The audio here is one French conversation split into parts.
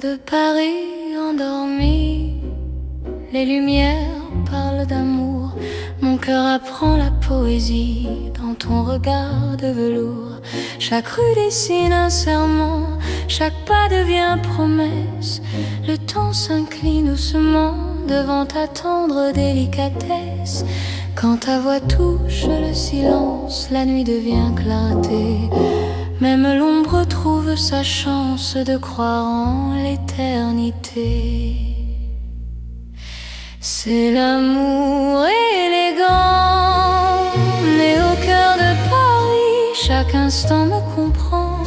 de Paris endormi, les lumières parlent d'amour. Mon cœur apprend la poésie dans ton regard de velours. Chaque rue dessine un serment, chaque pas devient promesse. Le temps s'incline doucement devant ta tendre délicatesse. Quand ta voix touche le silence, la nuit devient clarté. Même l'ombre trouve sa chance de croire en l'éternité. C'est l'amour élégant, né au cœur de Paris. Chaque instant me comprend.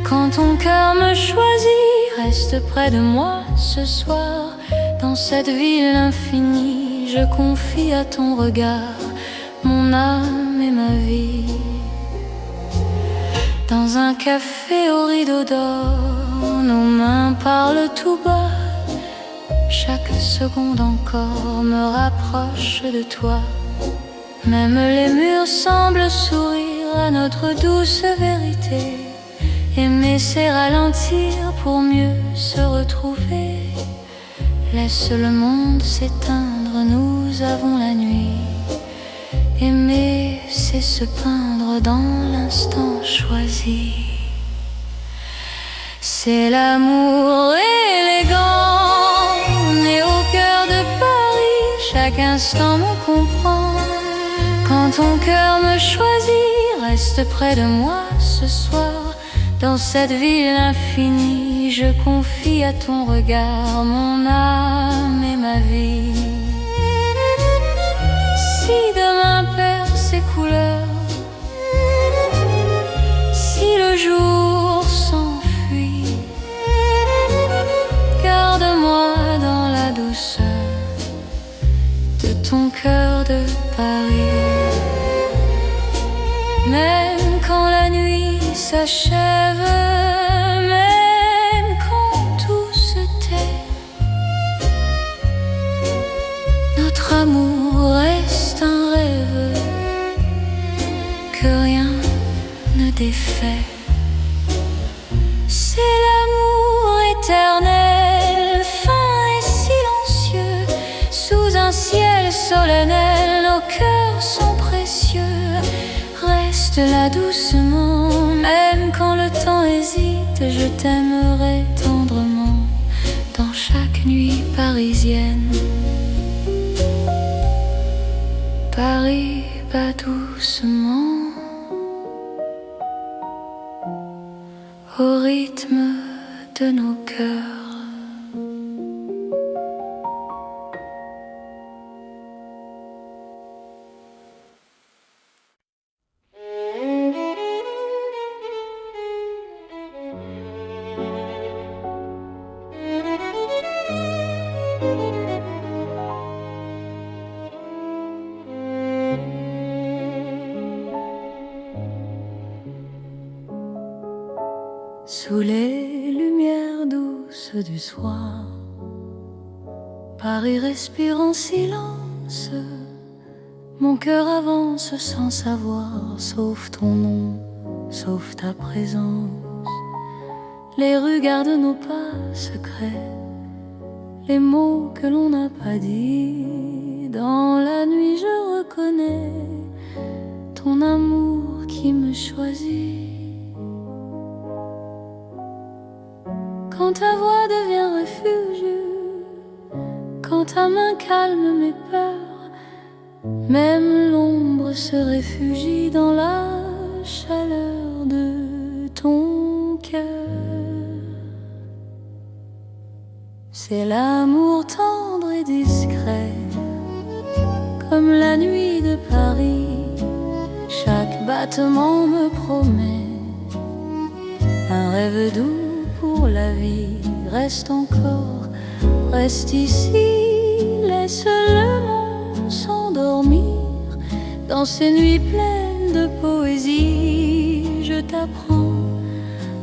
Quand ton cœur me choisit, reste près de moi ce soir. Dans cette ville infinie, je confie à ton regard mon âme et ma vie. Dans un café au rideau d'or, nos mains parlent tout bas. Chaque seconde encore me rapproche de toi. Même les murs semblent sourire à notre douce vérité. Aimer c'est ralentir pour mieux se retrouver. Laisse le monde s'éteindre, nous avons la nuit. Aimer, c'est se peindre dans l'instant choisi. C'est l'amour élégant, né au cœur de Paris. Chaque instant me comprend. Quand ton cœur me choisit, reste près de moi ce soir. Dans cette ville infinie, je confie à ton regard mon âme et ma vie. Si demain perd ses couleurs, si le jour s'enfuit, garde-moi dans la douceur de ton cœur de Paris. Même quand la nuit s'achève, même quand tout se tait, notre amour reste un rêve que rien ne défait. C'est l'amour éternel, fin et silencieux. Sous un ciel solennel, nos cœurs sont précieux. Reste là doucement, même quand le temps hésite. Je t'aimerai tendrement dans chaque nuit parisienne. Paris bat doucement au rythme de nos cœurs. Sous les lumières douces du soir, Paris respire en silence. Mon cœur avance sans savoir, sauf ton nom, sauf ta présence. Les rues gardent nos pas secrets, les mots que l'on n'a pas dit. Dans la nuit je reconnais ton amour qui me choisit. Quand ta voix devient refuge, quand ta main calme mes peurs, même l'ombre se réfugie dans la chaleur de ton cœur. C'est l'amour tendre et discret, comme la nuit de Paris. Chaque battement me promet un rêve doux pour la vie. Reste encore, reste ici, laisse le monde s'endormir. Dans ces nuits pleines de poésie, je t'apprends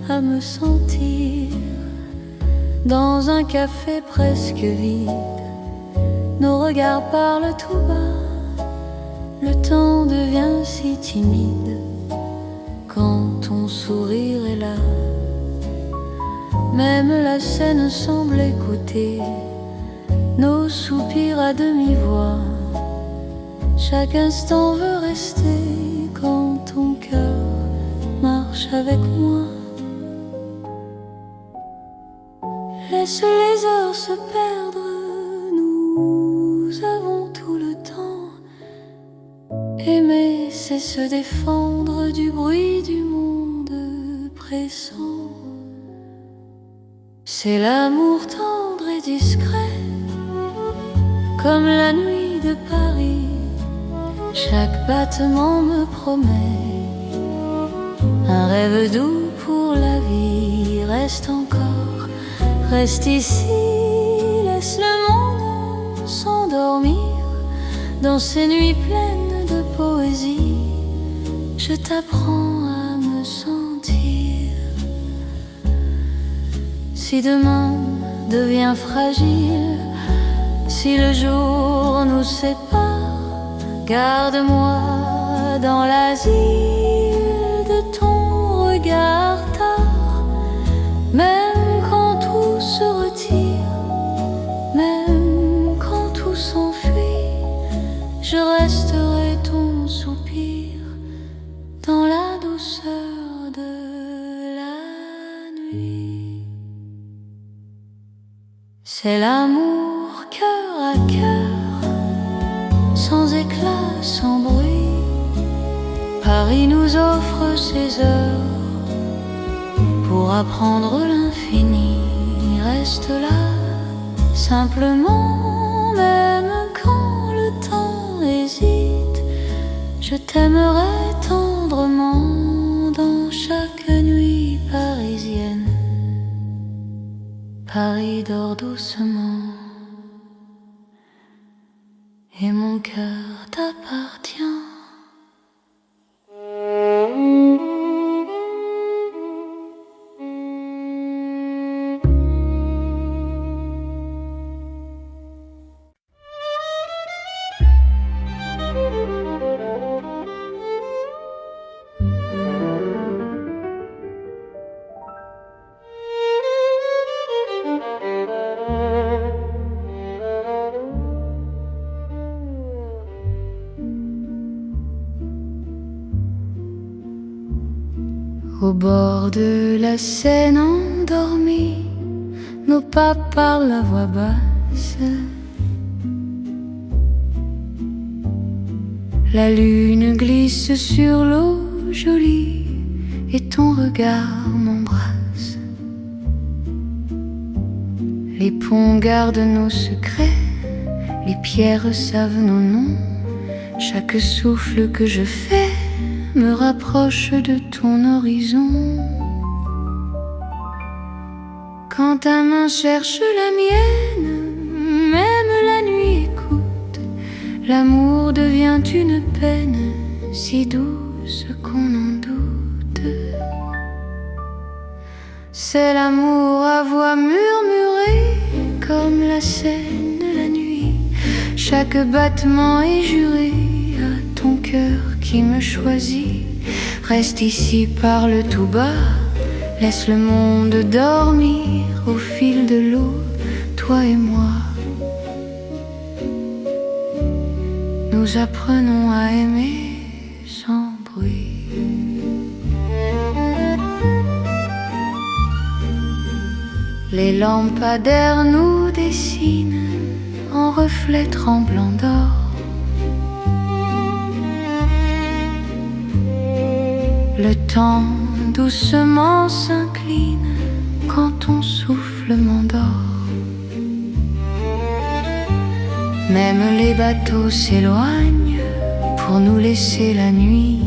à me sentir. Dans un café presque vide, nos regards parlent tout bas. Le temps devient si timide quand ton sourire est là. Même la scène semble écouter nos soupirs à demi-voix. Chaque instant veut rester quand ton cœur marche avec moi. Laisse les heures se perdre, nous avons tout le temps. Aimer, c'est se défendre du bruit du monde pressant. C'est l'amour tendre et discret, comme la nuit de Paris. Chaque battement me promet un rêve doux pour la vie. Reste encore, reste ici, laisse le monde s'endormir dans ces nuits pleines de poésie. Je t'apprends à me sentir. Si demain devient fragile, si le jour nous sépare, garde-moi dans l'asile de ton regard tard. Même quand tout se retire, même quand tout s'enfuit, je resterai ton soupir dans la douceur de la nuit. C'est l'amour cœur à cœur, sans éclat, sans bruit. Paris nous offre ses heures pour apprendre l'infini. Reste là, simplement, même quand le temps hésite. Je t'aimerai tendrement dans chaque nuit parisienne. Paris dort doucement et mon cœur t'appartient. Au bord de la Seine endormie, nos pas parlent à voix basse. La lune glisse sur l'eau jolie et ton regard m'embrasse. Les ponts gardent nos secrets, les pierres savent nos noms. Chaque souffle que je fais me rapproche de ton horizon. Quand ta main cherche la mienne, même la nuit écoute. L'amour devient une peine si douce qu'on en doute. C'est l'amour à voix murmurée, comme la Seine la nuit. Chaque battement est juré à ton cœur qui me choisit. Reste ici, parle tout bas, laisse le monde dormir au fil de l'eau, toi et moi. Nous apprenons à aimer sans bruit. Les lampadaires nous dessinent en reflets tremblants d'or. Le temps doucement s'incline quand ton souffle m'endort. Même les bateaux s'éloignent pour nous laisser la nuit.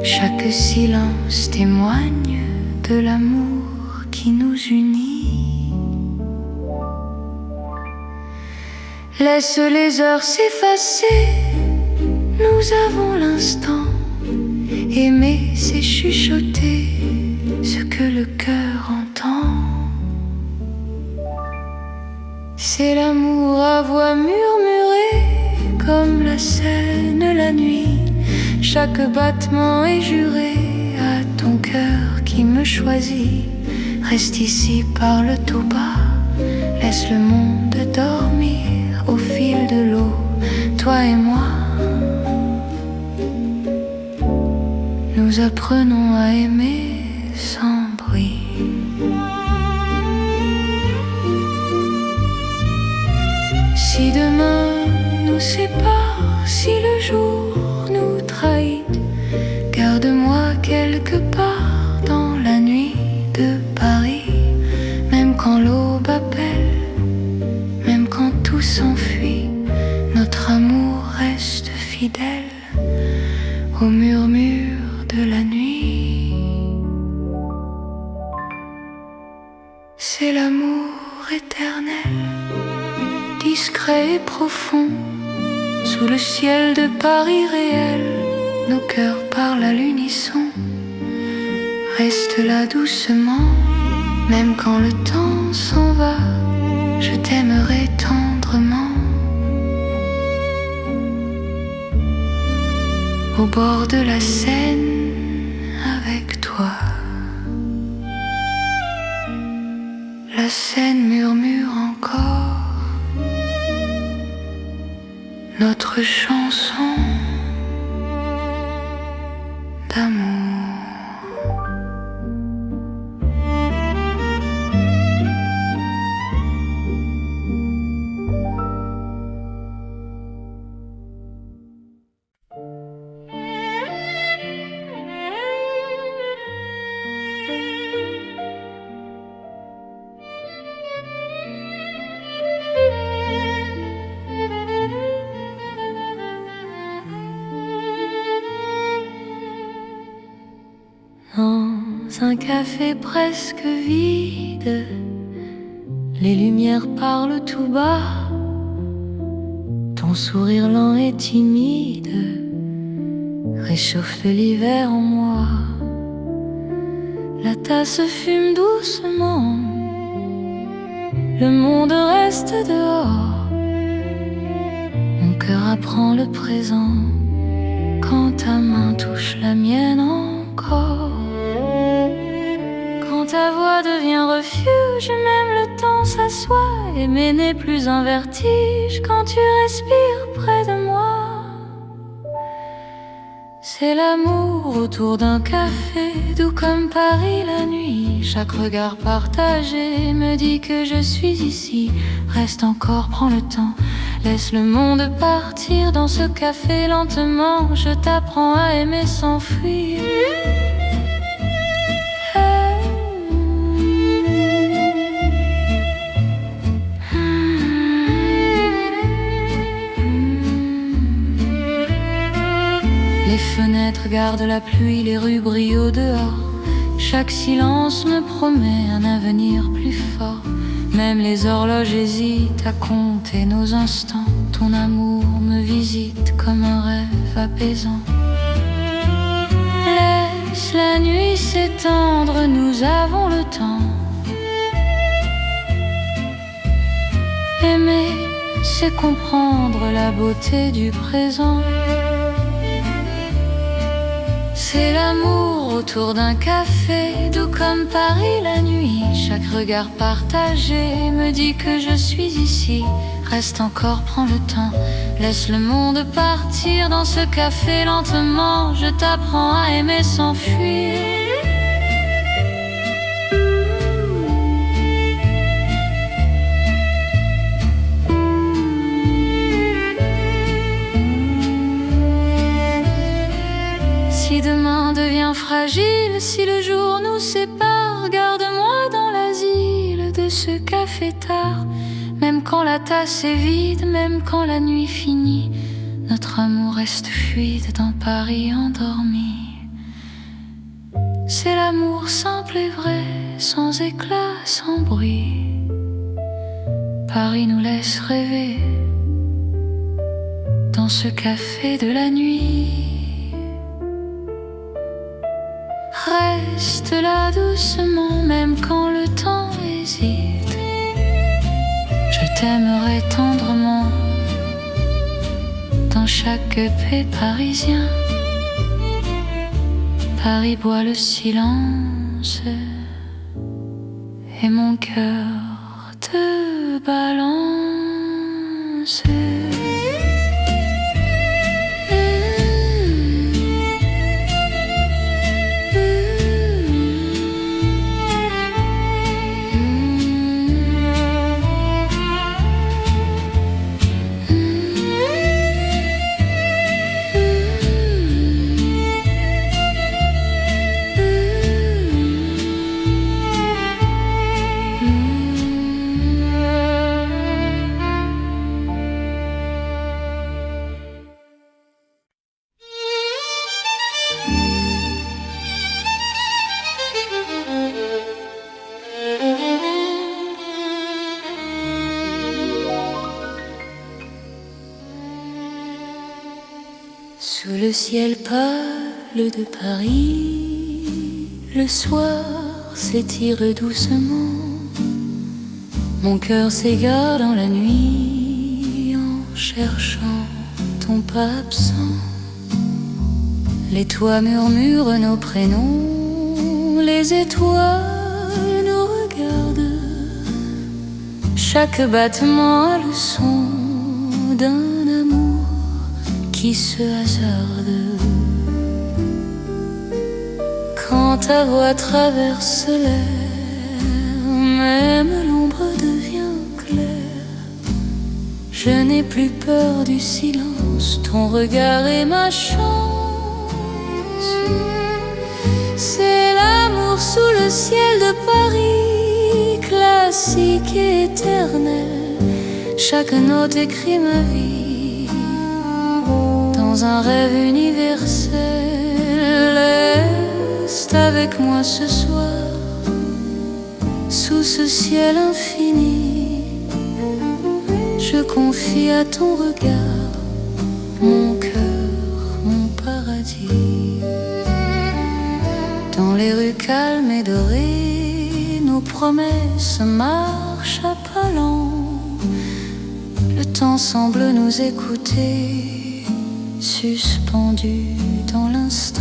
Chaque silence témoigne de l'amour qui nous unit. Laisse les heures s'effacer, nous avons l'instant. Aimer, c'est chuchoter ce que le cœur entend. C'est l'amour à voix murmurée, comme la Seine la nuit. Chaque battement est juré à ton cœur qui me choisit. Reste ici, parle tout bas, laisse le monde dormir au fil de l'eau, toi et moi. Nous apprenons à aimer sans bruit. Si demain nous sépare, si le jour nous trahit, garde-moi quelque part dans la nuit de Paris. Même quand l'aube appelle, même quand tout s'enfuit, notre amour reste fidèle au murmure de la nuit. C'est l'amour éternel, discret et profond, sous le ciel de Paris réel, nos cœurs parlent à l'unisson. Reste là doucement, même quand le temps s'en va, je t'aimerai tendrement. Au bord de la Seine, avec toi. La Seine murmure encore notre chanson d'amour. Dans un café presque vide, les lumières parlent tout bas. Ton sourire lent et timide réchauffe de l'hiver en moi. La tasse fume doucement, le monde reste dehors. Mon cœur apprend le présent quand ta main touche la mienne encore. Quand ta voix devient refuge, même le temps s'assoit. Aimer n'est plus un vertige quand tu respires près de moi. C'est l'amour autour d'un café, doux comme Paris la nuit. Chaque regard partagé me dit que je suis ici. Reste encore, prends le temps, laisse le monde partir dans ce café lentement. Je t'apprends à aimer sans fuir. Les fenêtres gardent la pluie, les rues brillent au dehors. Chaque silence me promet un avenir plus fort. Même les horloges hésitent à compter nos instants. Ton amour me visite comme un rêve apaisant. Laisse la nuit s'étendre, nous avons le temps. Aimer, c'est comprendre la beauté du présent. C'est l'amour autour d'un café, doux comme Paris la nuit. Chaque regard partagé me dit que je suis ici. Reste encore, prends le temps, laisse le monde partir dans ce café lentement. Je t'apprends à aimer sans fuir. Si demain devient fragile, si le jour nous sépare, garde-moi dans l'asile de ce café tard. Même quand la tasse est vide, même quand la nuit finit, notre amour reste fluide dans Paris endormi. C'est l'amour simple et vrai, sans éclat, sans bruit. Paris nous laisse rêver dans ce café de la nuit. Reste là doucement, même quand le temps hésite. Je t'aimerai tendrement dans chaque paix parisien. Paris boit le silence et mon cœur te balance. Sous le ciel pâle de Paris, le soir s'étire doucement. Mon cœur s'égare dans la nuit en cherchant ton pas absent. Les toits murmurent nos prénoms, les étoiles nous regardent. Chaque battement a le son d'un amour qui se hasarde. Quand ta voix traverse l'air, même l'ombre devient claire. Je n'ai plus peur du silence, ton regard est ma chance. C'est l'amour sous le ciel de Paris, classique et éternel. Chaque note écrit ma vie dans un rêve universel. Reste avec moi ce soir, sous ce ciel infini. Je confie à ton regard mon cœur, mon paradis. Dans les rues calmes et dorées, nos promesses marchent à pas lents. Le temps semble nous écouter, suspendu dans l'instant.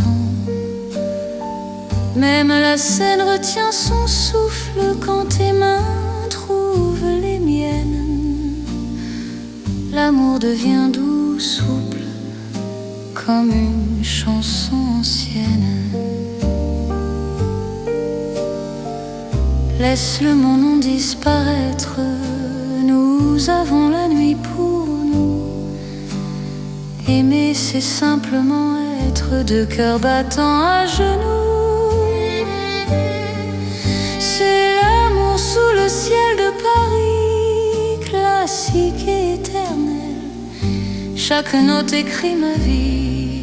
Même la scène retient son souffle quand tes mains trouvent les miennes. L'amour devient doux, souple, comme une chanson ancienne. Laisse le nom disparaître, nous avons la nuit pour nous. Aimer, c'est simplement être deux cœurs battants à genoux. C'est l'amour sous le ciel de Paris, classique et éternel. Chaque note écrit ma vie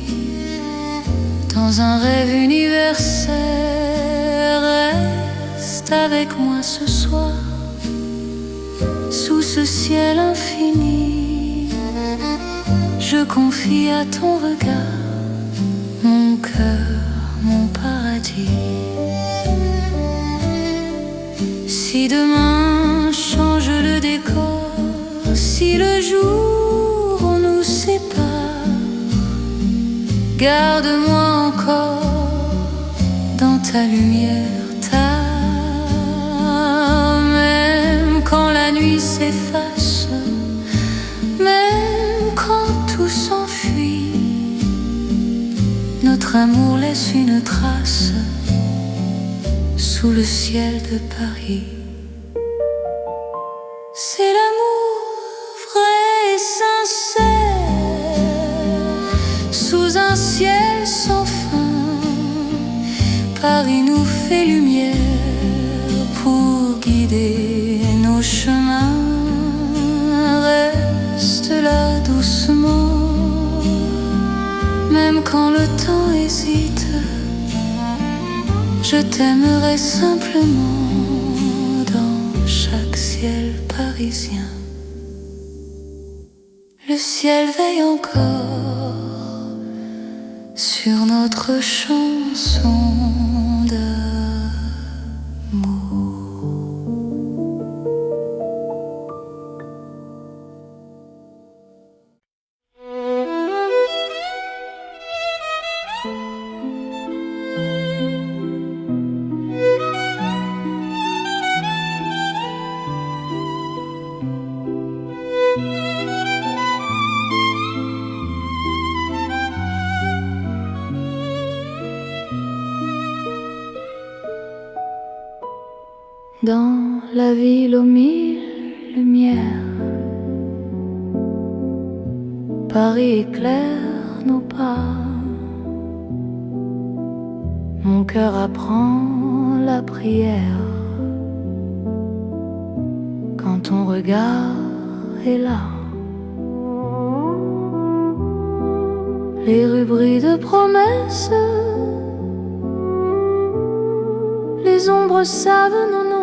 dans un rêve universel. Reste avec moi ce soir, sous ce ciel infini. Je confie à ton regard mon cœur, mon paradis. Si demain change le décor, si le jour nous sépare, garde-moi encore dans ta lumière, même quand la nuit s'efface, même quand tout s'enfuit, notre amour laisse une trace sous le ciel de Paris. C'est l'amour vrai et sincère, sous un ciel sans fin. Paris nous fait lumière pour guider nos chemins. Reste là doucement, même quand le temps hésite. Je t'aimerai simplement dans chaque ciel parisien. Le ciel veille encore sur notre chanson d'amour. Dans la ville aux mille lumières, Paris éclaire nos pas. Mon cœur apprend la prière quand ton regard est là. Les rues brillent de promesses, les ombres savent nos noms.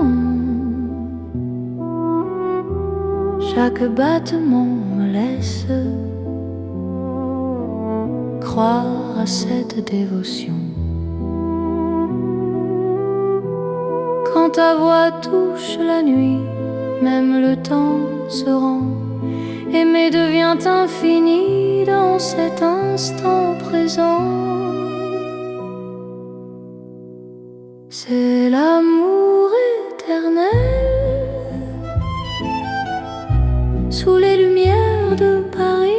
Chaque battement me laisse croire à cette dévotion. Quand ta voix touche la nuit, même le temps se rend. Aimer devient infini dans cet instant présent. C'est l'amour éternel sous les lumières de Paris.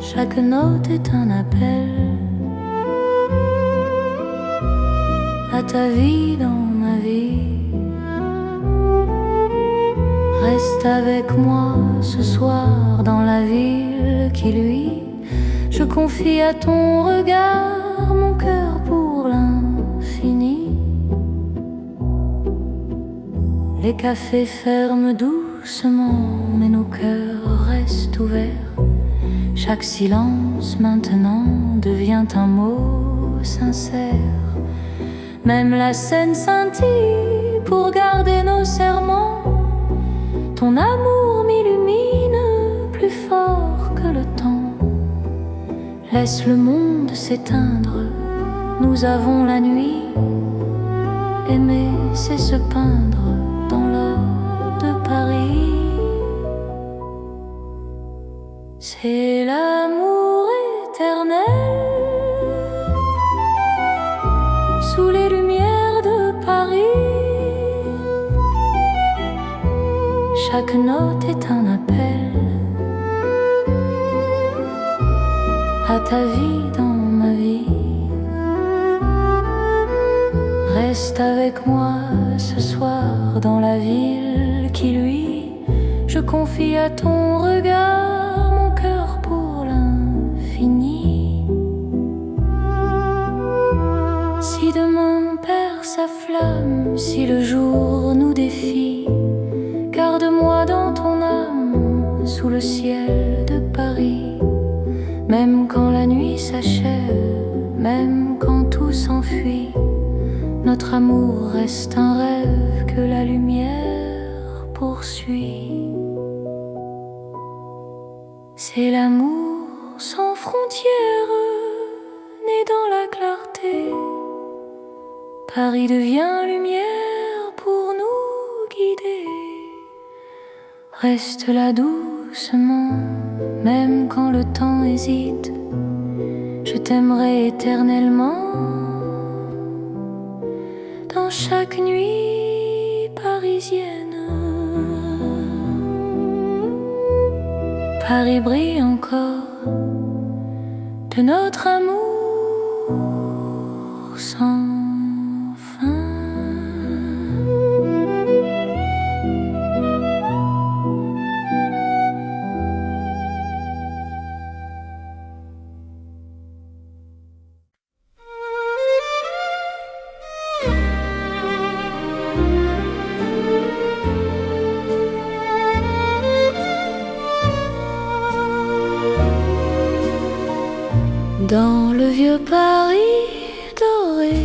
Chaque note est un appel à ta vie dans ma vie. Reste avec moi ce soir dans la ville qui luit. Je confie à ton regard mon cœur pour l'infini. Les cafés ferment doucement, mais nos cœurs restent ouverts. Chaque silence maintenant devient un mot sincère. Même la scène scintille pour garder nos serments. Ton amour m'illumine plus fort que le temps. Laisse le monde s'éteindre, nous avons la nuit. Aimer, c'est se peindre dans l'or de Paris. C'est l'amour éternel sous les lumières de Paris. Chaque note est un appel à ta vie dans ma vie. Reste avec moi ce soir dans la ville qui luit. Je confie à ton regard mon cœur pour l'infini. Si demain perd sa flamme, si le jour nous défie, garde-moi dans ton âme sous le ciel de Paris. Même quand la nuit s'achève, même quand tout s'enfuit, notre amour reste un rêve que la lumière poursuit. C'est l'amour sans frontières, né dans la clarté. Paris devient lumière pour nous guider. Reste là doucement, même quand le temps hésite. Je t'aimerai éternellement dans chaque nuit parisienne. Paris brille encore de notre amour sans fin. Dans le vieux Paris doré,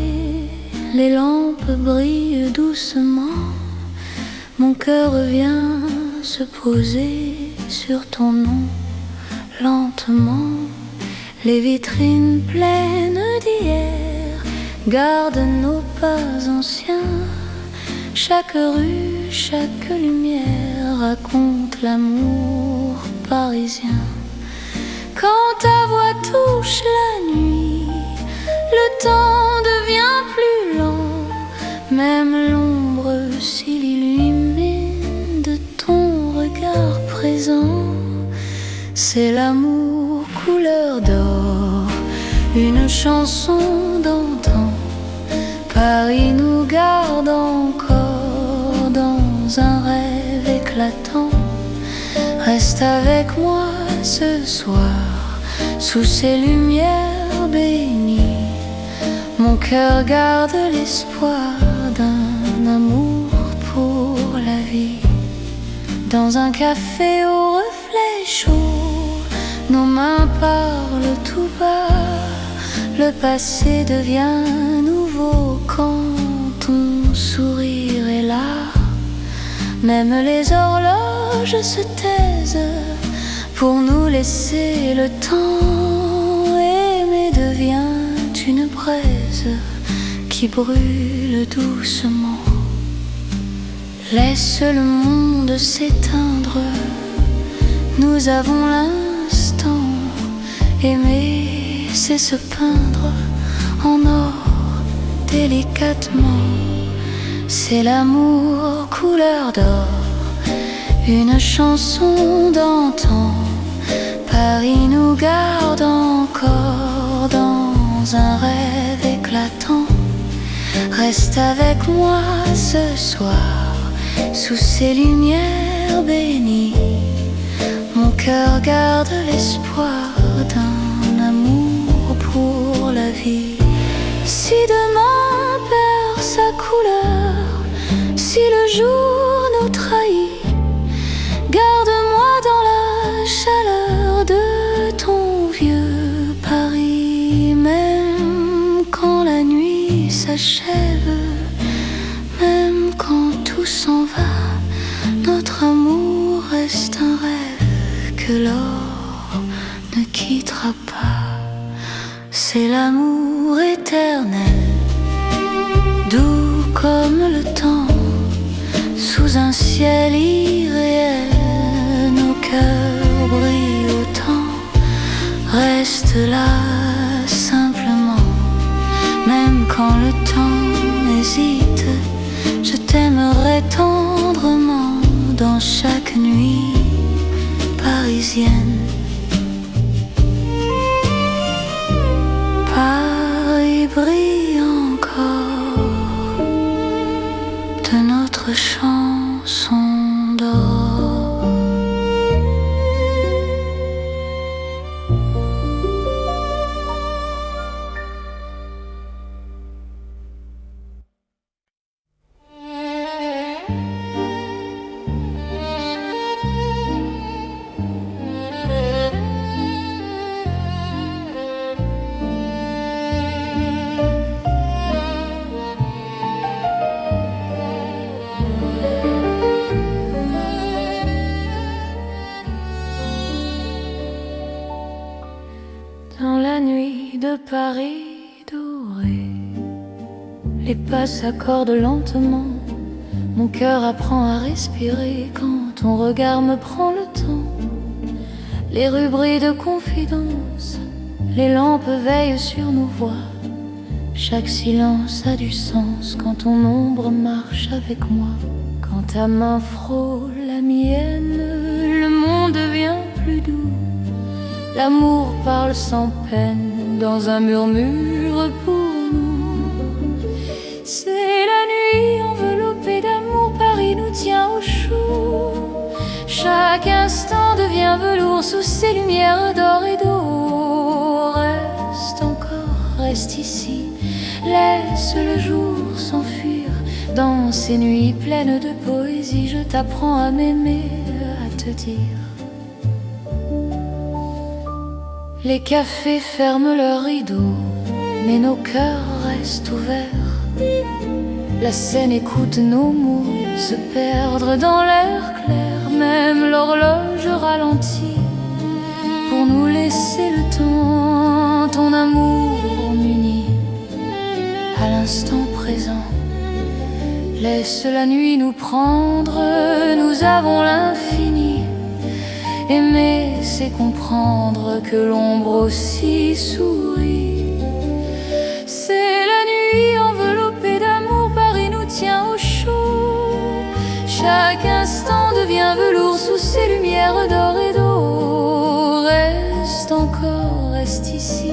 les lampes brillent doucement. Mon cœur vient se poser sur ton nom. Lentement, les vitrines pleines d'hier gardent nos pas anciens. Chaque rue, chaque lumière raconte l'amour parisien. Quand ta voix touche la nuit, le temps devient plus lent. Même l'ombre s'il illumine de ton regard présent. C'est l'amour couleur d'or, une chanson d'antan. Paris nous garde encore dans un rêve éclatant. Reste avec moi ce soir, sous ces lumières bénies. Mon cœur garde l'espoir d'un amour pour la vie. Dans un café au reflet chaud, nos mains parlent tout bas. Le passé devient nouveau quand ton sourire est là. Même les horloges se taisent pour nous laisser le temps. Aimer devient une braise qui brûle doucement. Laisse le monde s'éteindre, nous avons l'instant. Aimer, c'est se peindre en or délicatement. C'est l'amour couleur d'or, une chanson d'antan. Paris nous garde encore dans un rêve éclatant. Reste avec moi ce soir, sous ces lumières bénies. Mon cœur garde l'espoir d'un amour pour la vie. Si demain perd sa couleur, si le jour nous trahit, garde-moi dans la chaleur de ton vieux Paris. Même quand la nuit s'achève, même quand tout s'en va, notre amour reste un rêve que l'or ne quittera pas. C'est l'amour éternel, doux comme le temps, sous un ciel irréel. Nos cœurs brillent autant. Reste là simplement, même quand le temps hésite. Je t'aimerai tendrement dans chaque nuit parisienne. Paris brille encore de notre chanson d'or. Dans la nuit de Paris doré, les pas s'accordent lentement. Mon cœur apprend à respirer quand ton regard me prend le temps. Les rues brillent de confidence, les lampes veillent sur nos voix. Chaque silence a du sens quand ton ombre marche avec moi. Quand ta main frôle la mienne, le monde devient plus doux. L'amour parle sans peine dans un murmure pour nous. C'est la nuit enveloppée d'amour, Paris nous tient au chaud. Chaque instant devient velours sous ces lumières d'or et d'eau. Reste encore, reste ici, laisse le jour s'enfuir. Dans ces nuits pleines de poésie, je t'apprends à m'aimer, à te dire. Les cafés ferment leurs rideaux, mais nos cœurs restent ouverts. La scène écoute nos mots se perdre dans l'air clair. Même l'horloge ralentit pour nous laisser le temps. Ton amour m'unit à l'instant présent. Laisse la nuit nous prendre, nous avons l'infini. Aimer, c'est comprendre que l'ombre aussi sourit. C'est la nuit enveloppée d'amour, Paris nous tient au chaud. Chaque instant devient velours sous ces lumières d'or et d'eau. Reste encore, reste ici,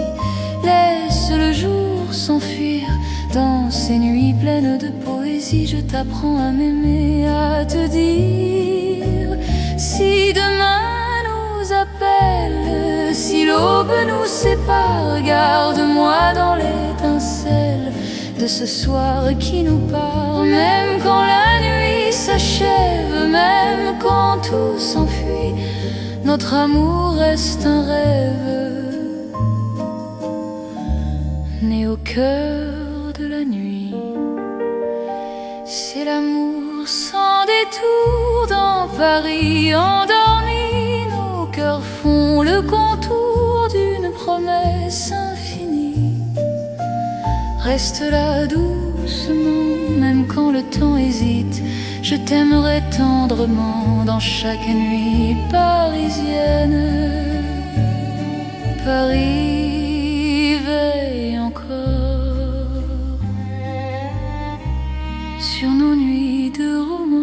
laisse le jour s'enfuir dans ces nuits pleine de poésie, je t'apprends à m'aimer, à te dire si demain nous appelle, si l'aube nous sépare, garde-moi dans l'étincelle de ce soir qui nous part. Même quand la nuit s'achève, même quand tout s'enfuit, notre amour reste un rêve né au cœur de la nuit. C'est l'amour sans détour dans Paris endormi. Nos cœurs font le contour d'une promesse infinie. Reste là doucement, même quand le temps hésite. Je t'aimerai tendrement dans chaque nuit parisienne. Paris veille encore sur nos nuits de romance.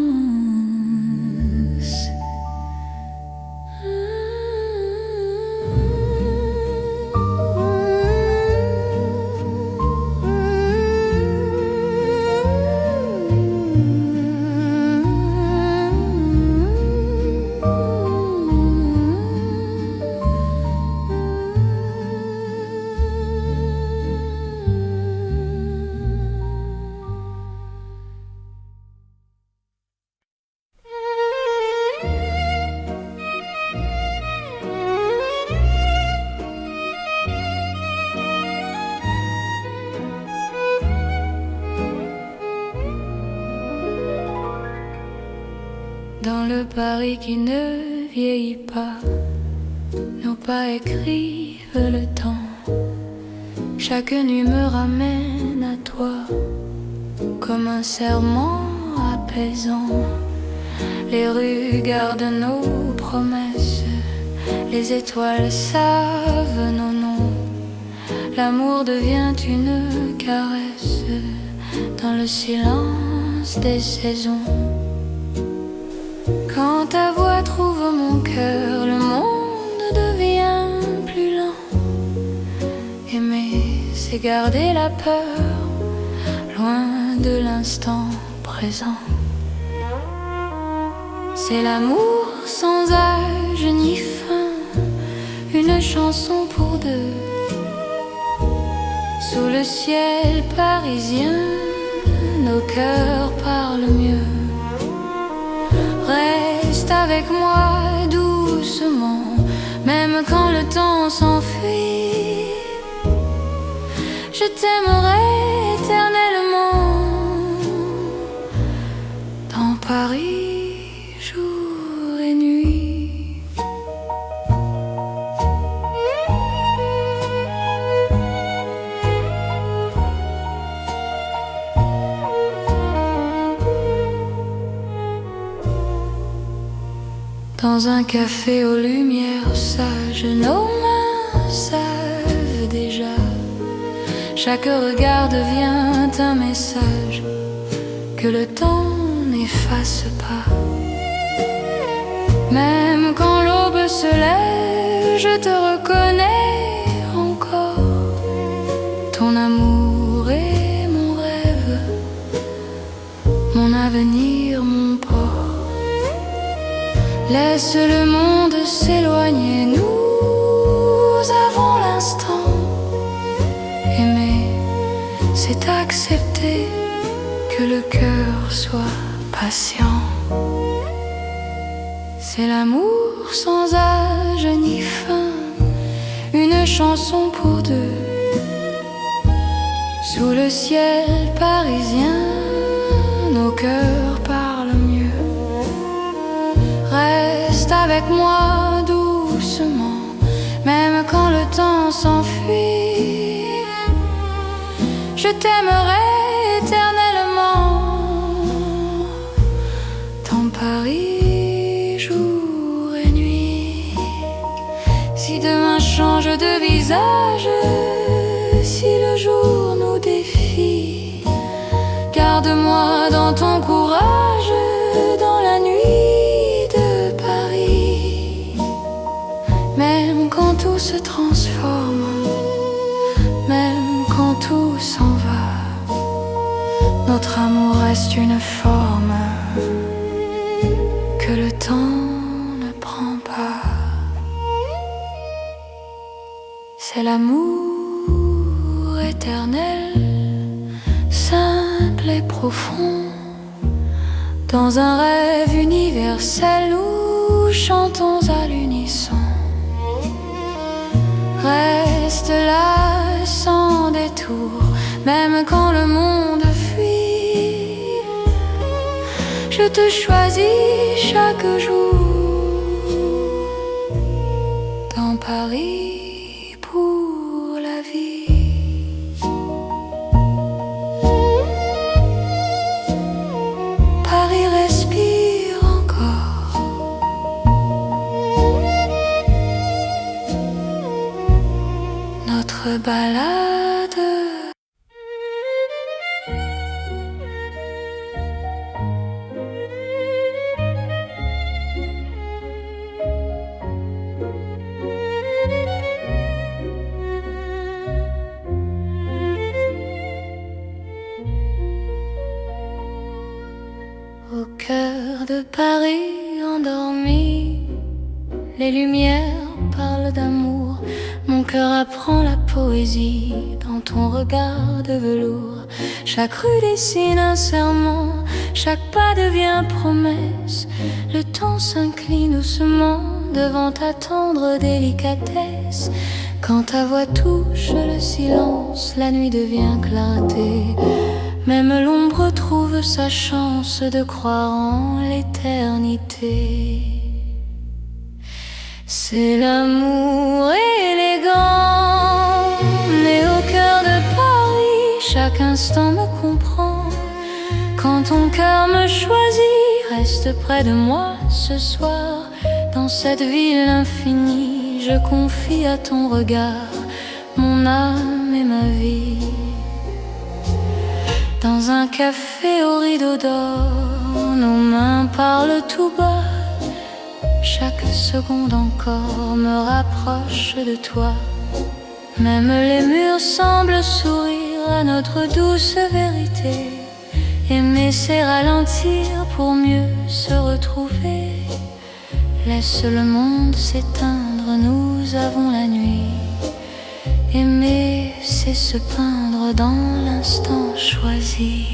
Dans le Paris qui ne vieillit pas, nos pas écrivent le temps. Chaque nuit me ramène à toi, comme un serment apaisant. Les rues gardent nos promesses, les étoiles savent nos noms. L'amour devient une caresse dans le silence des saisons. Quand ta voix trouve mon cœur, le monde devient plus lent. Aimer, c'est garder la peur, loin de l'instant présent. C'est l'amour sans âge ni fin, une chanson pour deux. Sous le ciel parisien, nos cœurs parlent mieux. Reste avec moi doucement, même quand le temps s'enfuit. Je t'aimerai éternellement dans Paris, jour et nuit. Dans un café aux lumières sages, nos mains savent déjà. Chaque regard devient un message que le temps n'efface pas. Même quand l'aube se lève, je te reconnais encore. Ton amour est mon rêve, mon avenir, mon port. Laisse le monde s'éloigner, nous avons l'instant. Aimer, c'est accepter que le cœur soit patient. C'est l'amour sans âge ni fin, une chanson pour deux. Sous le ciel parisien, nos cœurs parlent mieux. Reste avec moi doucement, même quand le temps s'enfuit. Je t'aimerai éternellement dans Paris, jour et nuit. Si demain change de visage, si le jour nous défie, garde-moi dans ton courage, dans la nuit de Paris. Même quand tout se transforme, même quand tout s'en va, Notre amour reste une forme que le temps ne prend pas. C'est l'amour éternel, simple et profond. Dans un rêve universel, nous chantons à l'unisson. Reste là sans détour, même quand le monde fuit. Je te choisis chaque jour dans Paris pour la vie. Paris respire encore. Notre balade. Au cœur de Paris endormi, les lumières parlent d'amour. Mon cœur apprend la poésie dans ton regard de velours. Chaque rue dessine un serment, chaque pas devient promesse. Le temps s'incline doucement devant ta tendre délicatesse. Quand ta voix touche le silence, la nuit devient clarté. Même l'ombre trouve sa chance de croire en l'éternité. C'est l'amour élégant, né au cœur de Paris. Chaque instant me comprend. Quand ton cœur me choisit, reste près de moi ce soir. Dans cette ville infinie, je confie à ton regard mon âme et ma vie. Dans un café au rideau d'or, nos mains parlent tout bas. Chaque seconde encore me rapproche de toi. Même les murs semblent sourire à notre douce vérité. Aimer c'est ralentir pour mieux se retrouver. Laisse le monde s'éteindre, nous avons la nuit. Aimer c'est se peindre dans l'instant choisi.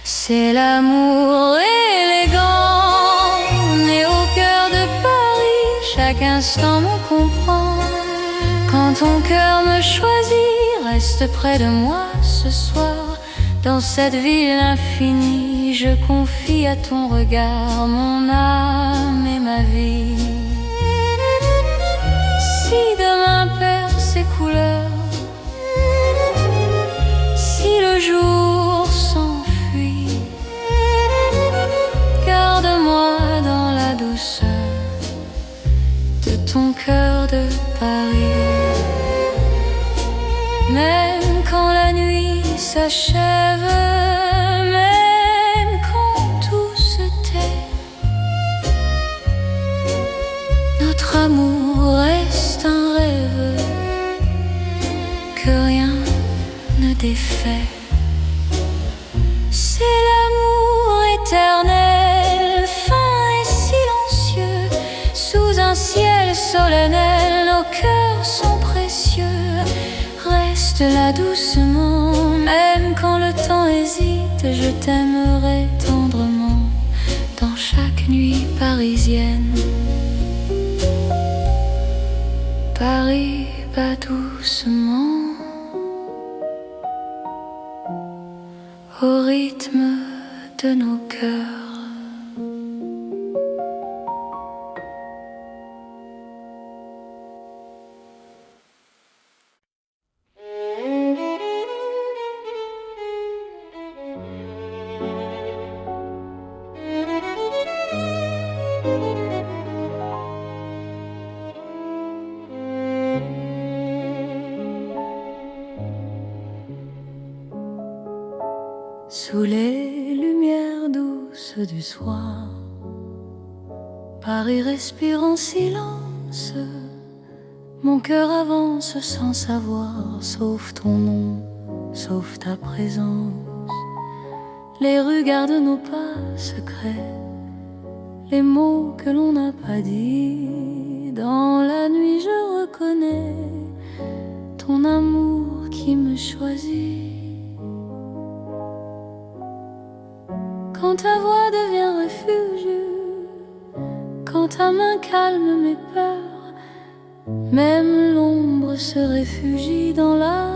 C'est l'amour élégant, né au cœur de Paris. Chaque instant me comprend. Quand ton cœur me choisit, reste près de moi ce soir. Dans cette ville infinie, je confie à ton regard mon âme et ma vie. Si demain perd ses couleurs, si le jour s'enfuit, garde-moi dans la douceur de ton cœur de Paris. Même quand la nuit s'achève, même quand tout se tait, notre amour reste un rêve que rien ne défait. C'est l'amour éternel, fin et silencieux. Sous un ciel solennel, nos cœurs sont précieux. Reste là doucement, même quand le temps hésite. Je t'aimerai tendrement dans chaque nuit parisienne. Paris bat doucement au rythme de nos cœurs. Sous les lumières douces du soir, Paris respire en silence. Mon cœur avance sans savoir, sauf ton nom sauf ta présence. Les rues gardent nos pas secrets, les mots que l'on n'a pas dit. Dans la nuit je reconnais ton amour qui me choisit. Quand ta voix devient refuge, quand ta main calme mes peurs, même l'ombre se réfugie dans la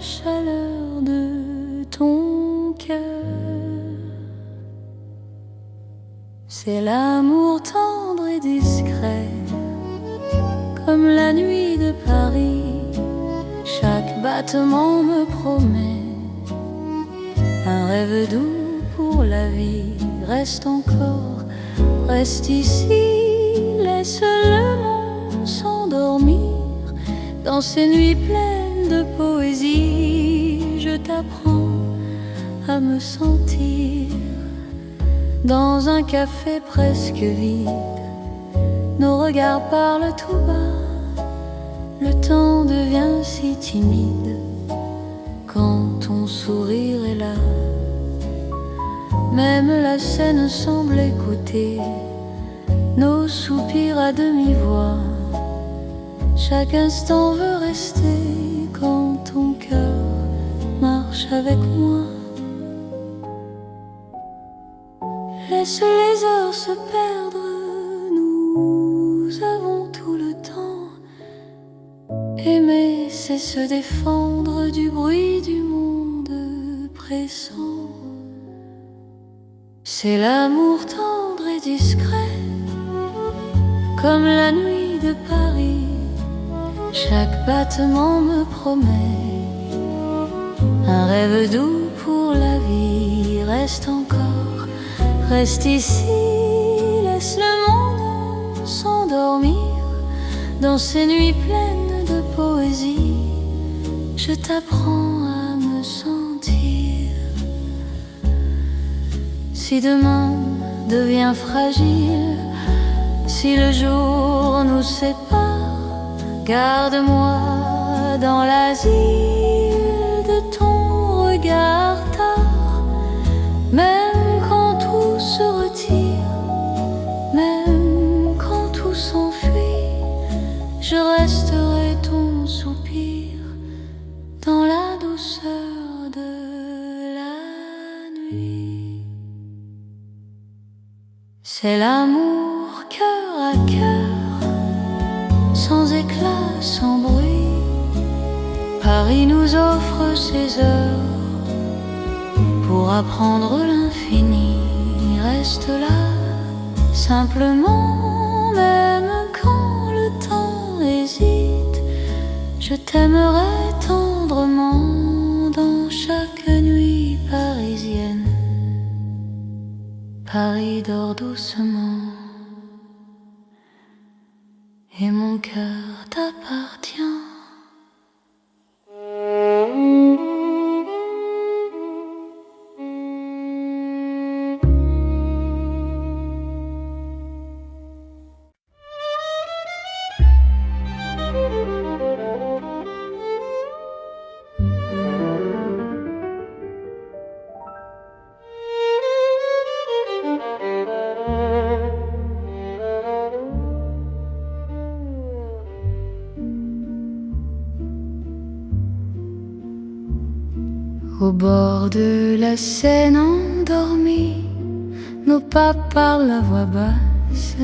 chaleur de ton cœur. C'est l'amour tendre et discret, comme la nuit de Paris. Chaque battement me promet un rêve doux pour la vie. Reste encore, reste ici, laisse le monde s'endormir dans ces nuits pleines de poésie. Je t'apprends à me sentir dans un café presque vide. Nos regards parlent tout bas, le temps devient si timide quand ton sourire est là. Même la scène semble écouter nos soupirs à demi-voix. Chaque instant veut rester quand ton cœur marche avec moi. Laisse les heures se perdre, nous avons tout le temps. Aimer, c'est se défendre du bruit du monde pressant. C'est l'amour tendre et discret, comme la nuit de Paris. Chaque battement me promet un rêve doux pour la vie. Reste encore, reste ici, laisse le monde s'endormir dans ces nuits pleines de poésie. Je t'apprends à me sentir. Si demain devient fragile, si le jour nous sépare, garde-moi dans l'asile de ton regard tard. Même quand tout se retire, même quand tout s'enfuit, je resterai ton soupir dans la douceur de la nuit. C'est l'amour cœur à cœur, sans éclat, sans bruit. Paris nous offre ses heures pour apprendre l'infini. Reste là, simplement, même quand le temps hésite. Je t'aimerai tendrement dans chaque nuit parisienne. Paris dort doucement et mon cœur t'appartient. Au bord de la Seine endormie, nos pas parlent à voix basse.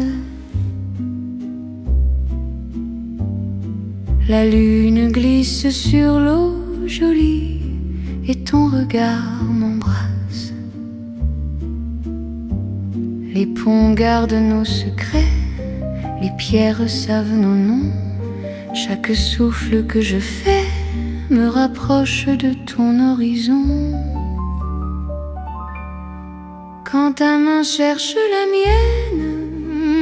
La lune glisse sur l'eau jolie et ton regard m'embrasse. Les ponts gardent nos secrets, les pierres savent nos noms. Chaque souffle que je fais me rapproche de ton horizon. Quand ta main cherche la mienne,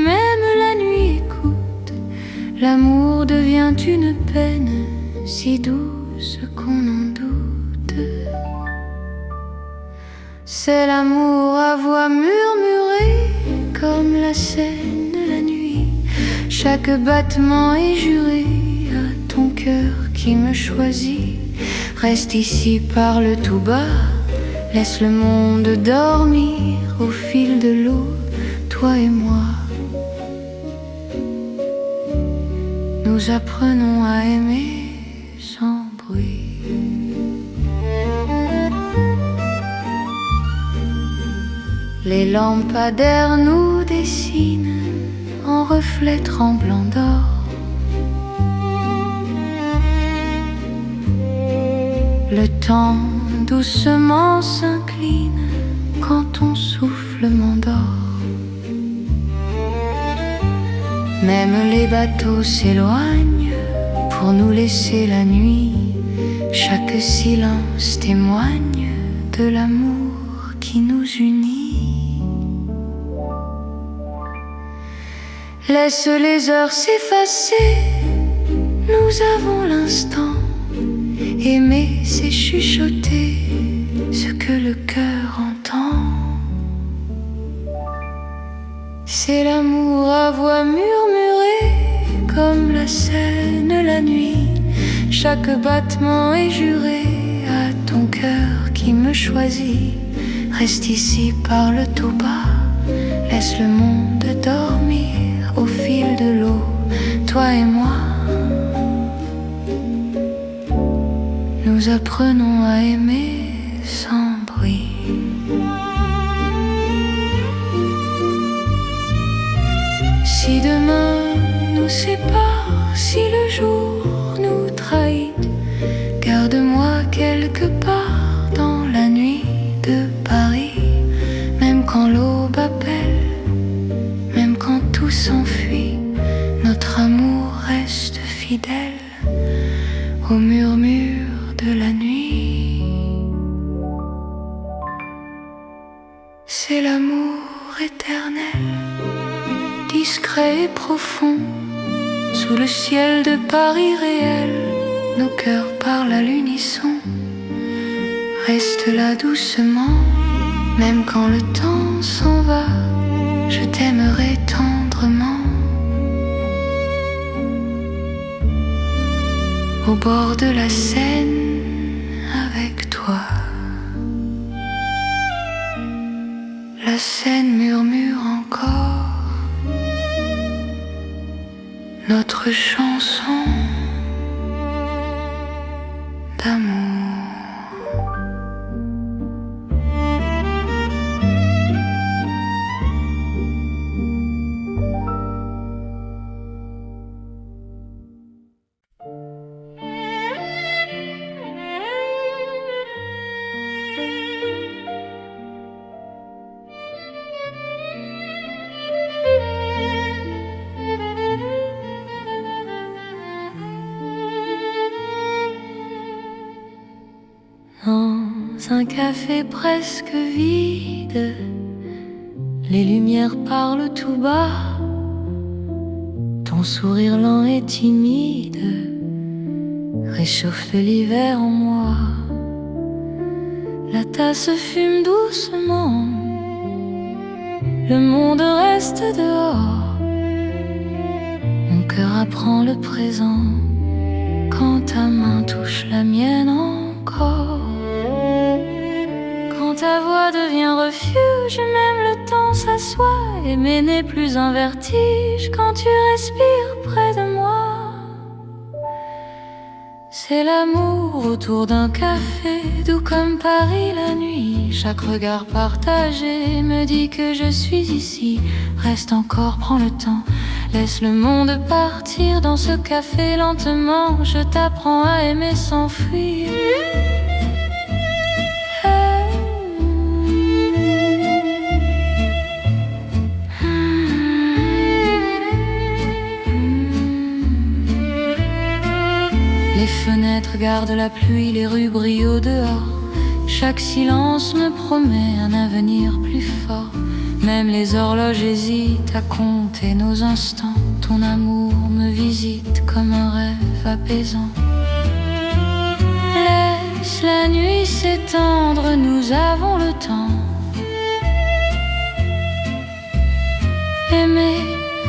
même la nuit écoute. L'amour devient une peine si douce qu'on en doute. C'est l'amour à voix murmurée, comme la Seine la nuit. Chaque battement est juré à ton cœur qui me choisit. Reste ici, parle tout bas, laisse le monde dormir au fil de l'eau, toi et moi. Nous apprenons à aimer sans bruit. Les lampadaires nous dessinent en reflets tremblants d'or. Le temps doucement s'incline quand ton souffle m'endort. Même les bateaux s'éloignent pour nous laisser la nuit. Chaque silence témoigne de l'amour qui nous unit. Laisse les heures s'effacer, nous avons l'instant. Aimer, c'est chuchoter ce que le cœur entend. C'est l'amour à voix murmurée, comme la Seine la nuit. Chaque battement est juré à ton cœur qui me choisit. Reste ici, parle tout bas, laisse le monde dormir au fil de l'eau, toi et moi. Nous apprenons à aimer sans bruit. Si demain nous sépare, si le jour nous trahit, garde-moi quelque part dans la nuit de Paris. Même quand l'aube appelle, même quand tout s'enfuit, notre amour reste fidèle au murmure de la nuit. C'est l'amour éternel, discret et profond, sous le ciel de Paris réel, nos cœurs parlent à l'unisson. Reste là doucement, même quand le temps s'en va, je t'aimerai tendrement. Au bord de la Seine, avec toi. La Seine murmure encore notre chanson d'amour. Dans un café presque vide, les lumières parlent tout bas. Ton sourire lent et timide réchauffe l'hiver en moi. La tasse fume doucement, le monde reste dehors. Mon cœur apprend le présent quand ta main touche la mienne encore. Quand ta voix devient refuge, même le temps s'assoit. Aimer n'est plus un vertige quand tu respires près de moi. C'est l'amour autour d'un café, doux comme Paris la nuit. Chaque regard partagé me dit que je suis ici. Reste encore, prends le temps, laisse le monde partir dans ce café lentement. Je t'apprends à aimer sans fuir. Les fenêtres gardent la pluie, les rues brillent au dehors. Chaque silence me promet un avenir plus fort. Même les horloges hésitent à compter nos instants. Ton amour me visite comme un rêve apaisant. Laisse la nuit s'étendre, nous avons le temps. Aimer,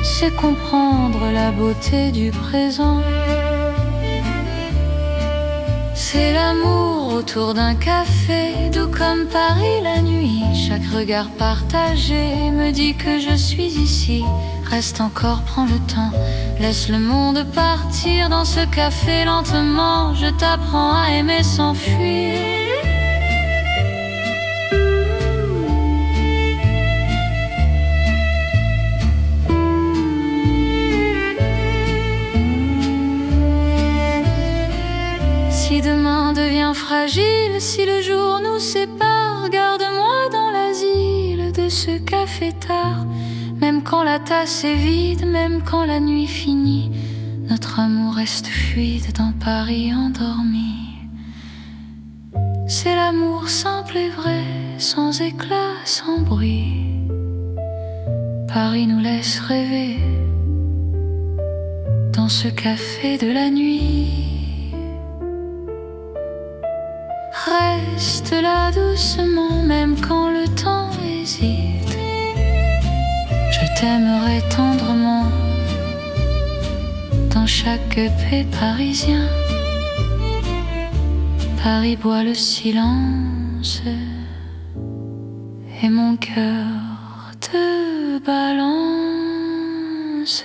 c'est comprendre la beauté du présent. C'est l'amour autour d'un café, doux comme Paris la nuit. Chaque regard partagé me dit que je suis ici. Reste encore, prends le temps, laisse le monde partir. Dans ce café lentement, je t'apprends à aimer sans fuir. Si demain devient fragile, si le jour nous sépare, garde-moi dans l'asile de ce café tard. Même quand la tasse est vide, même quand la nuit finit, notre amour reste fluide dans Paris endormi. C'est l'amour simple et vrai, sans éclat, sans bruit. Paris nous laisse rêver dans ce café de la nuit. Reste là doucement, même quand le temps hésite. Je t'aimerai tendrement dans chaque paix parisien. Paris boit le silence et mon cœur te balance.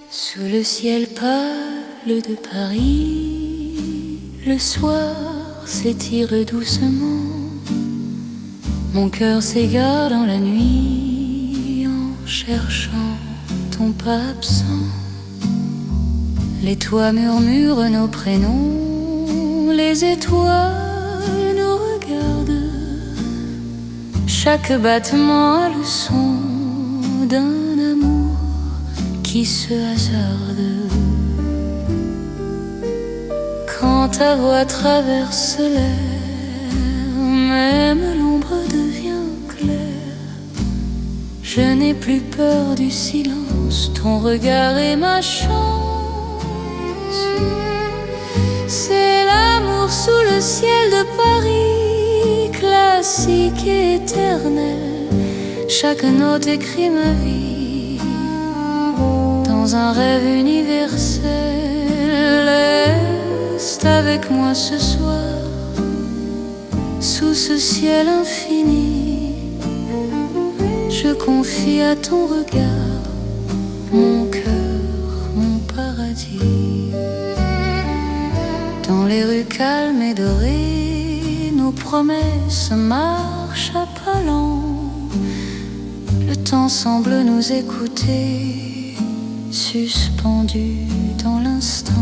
Sous le ciel pâle de Paris, le soir s'étire doucement. Mon cœur s'égare dans la nuit en cherchant ton pas absent. Les toits murmurent nos prénoms, les étoiles nous regardent. Chaque battement a le son d'un amour qui se hasarde. Quand ta voix traverse l'air, même l'ombre devient claire. Je n'ai plus peur du silence, ton regard est ma chance. C'est l'amour sous le ciel de Paris, classique et éternel. Chaque note écrit ma vie dans un rêve universel. Reste avec moi ce soir, sous ce ciel infini. Je confie à ton regard mon cœur, mon paradis. Dans les rues calmes et dorées, nos promesses marchent à pas lents. Le temps semble nous écouter, suspendu dans l'instant.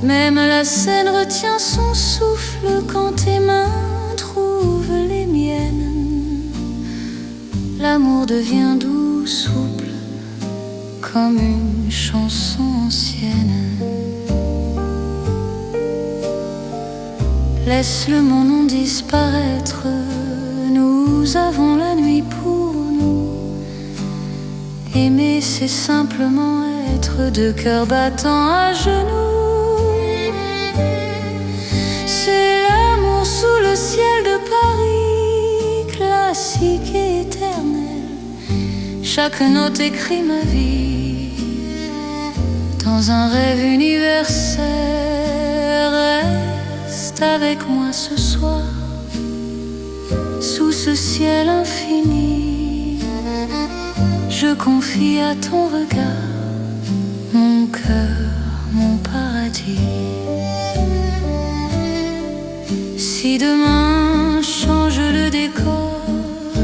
Même la scène retient son souffle quand tes mains trouvent les miennes. L'amour devient doux, souple, comme une chanson ancienne. Laisse le mon disparaître, nous avons la nuit pour nous. Aimer, c'est simplement être deux cœurs battant à genoux. C'est l'amour sous le ciel de Paris, classique et éternel. Chaque note écrit ma vie dans un rêve universel. Reste avec moi ce soir, sous ce ciel infini. Je confie à ton regard mon cœur, mon paradis. Si demain change le décor,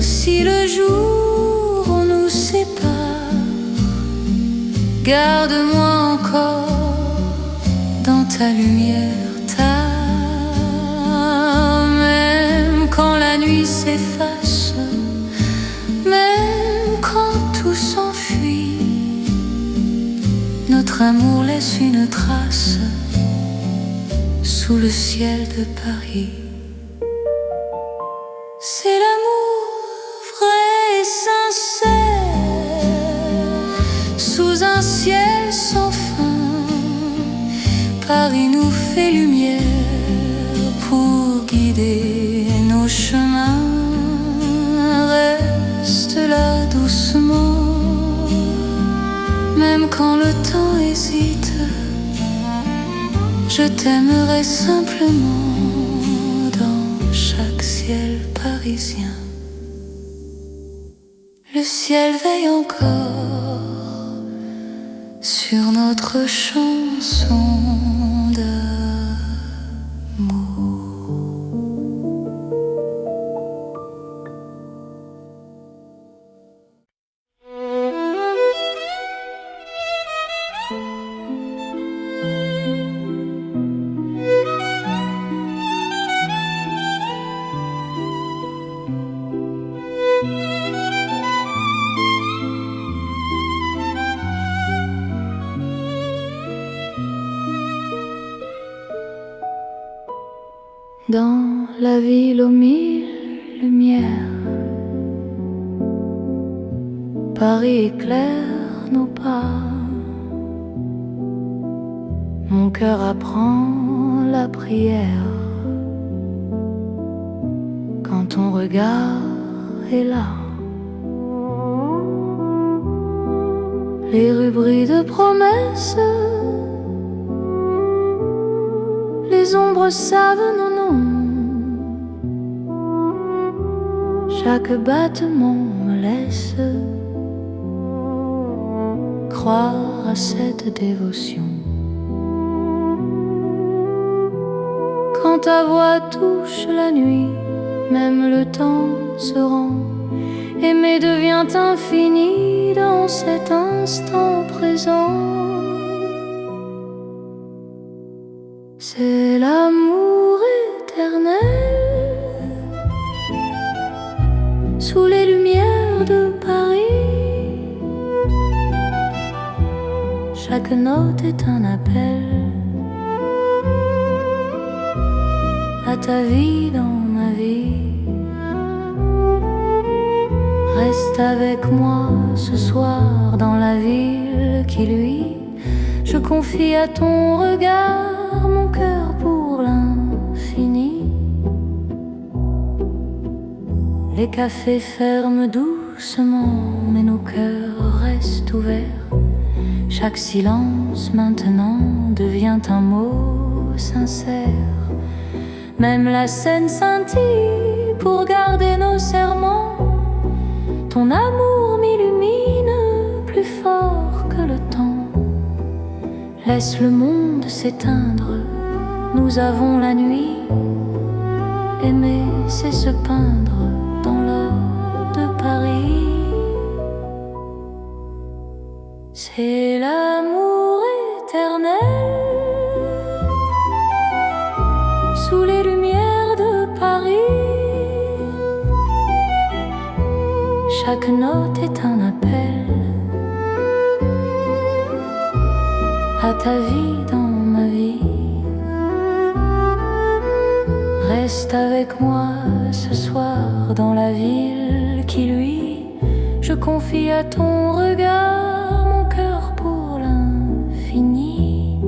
si le jour nous sépare, garde-moi encore ta lumière tard, même quand la nuit s'efface, même quand tout s'enfuit, notre amour laisse une trace sous le ciel de Paris. C'est l'amour vrai et sincère sous un ciel sans fin. Paris nous fait lumière pour guider nos chemins. Reste là doucement, même quand le temps hésite. Je t'aimerai simplement dans chaque ciel parisien. Le ciel veille encore sur notre chanson d'amour. Dans la ville aux mille lumières, Paris éclaire nos pas. Mon cœur apprend la prière quand ton regard est là. Les rues brillent de promesses, les ombres savent nos noms. Chaque battement me laisse croire à cette dévotion. Quand ta voix touche la nuit, même le temps se rend. Aimer devient infini dans cet instant présent. C'est l'amour éternel sous les lumières de Paris. Chaque note est un appel à ta vie dans ma vie. Reste avec moi ce soir dans la ville qui luit. Je confie à ton regard mon cœur pour l'infini. Les cafés ferment doucement, mais nos cœurs restent ouverts. Chaque silence maintenant devient un mot sincère. Même la scène scintille pour garder nos serments. Ton amour m'illumine plus fort que le temps. Laisse le monde s'éteindre, nous avons la nuit. Aimer, c'est se peindre dans l'or de Paris. C'est l'amour éternel sous les lumières de Paris. Chaque note est un appel à ta vie dans ma vie. Reste avec moi ce soir dans la ville qui luit. Je confie à ton regard mon cœur pour l'infini.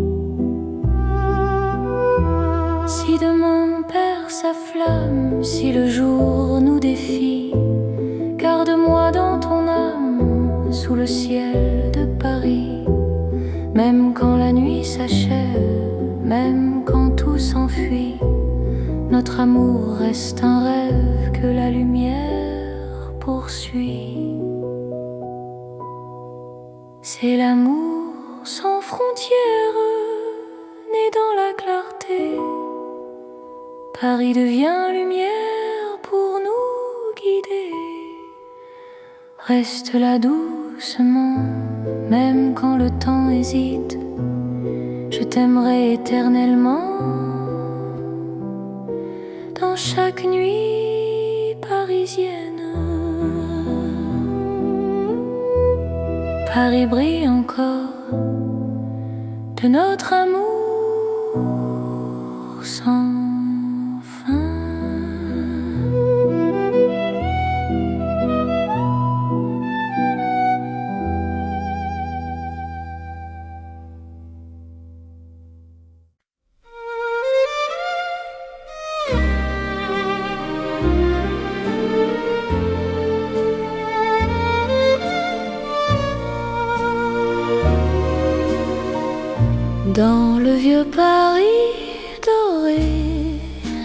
Si demain perd sa flamme, si le jour nous défie, garde-moi dans ton âme sous le ciel de Paris. Même quand la nuit s'achève, même quand tout s'enfuit, notre amour reste un rêve que la lumière poursuit. C'est l'amour sans frontières, né dans la clarté. Paris devient lumière pour nous guider. Reste là doucement, même quand le temps hésite. Je t'aimerai éternellement dans chaque nuit parisienne. Paris brille encore de notre amour sans fin. Dans le vieux Paris doré,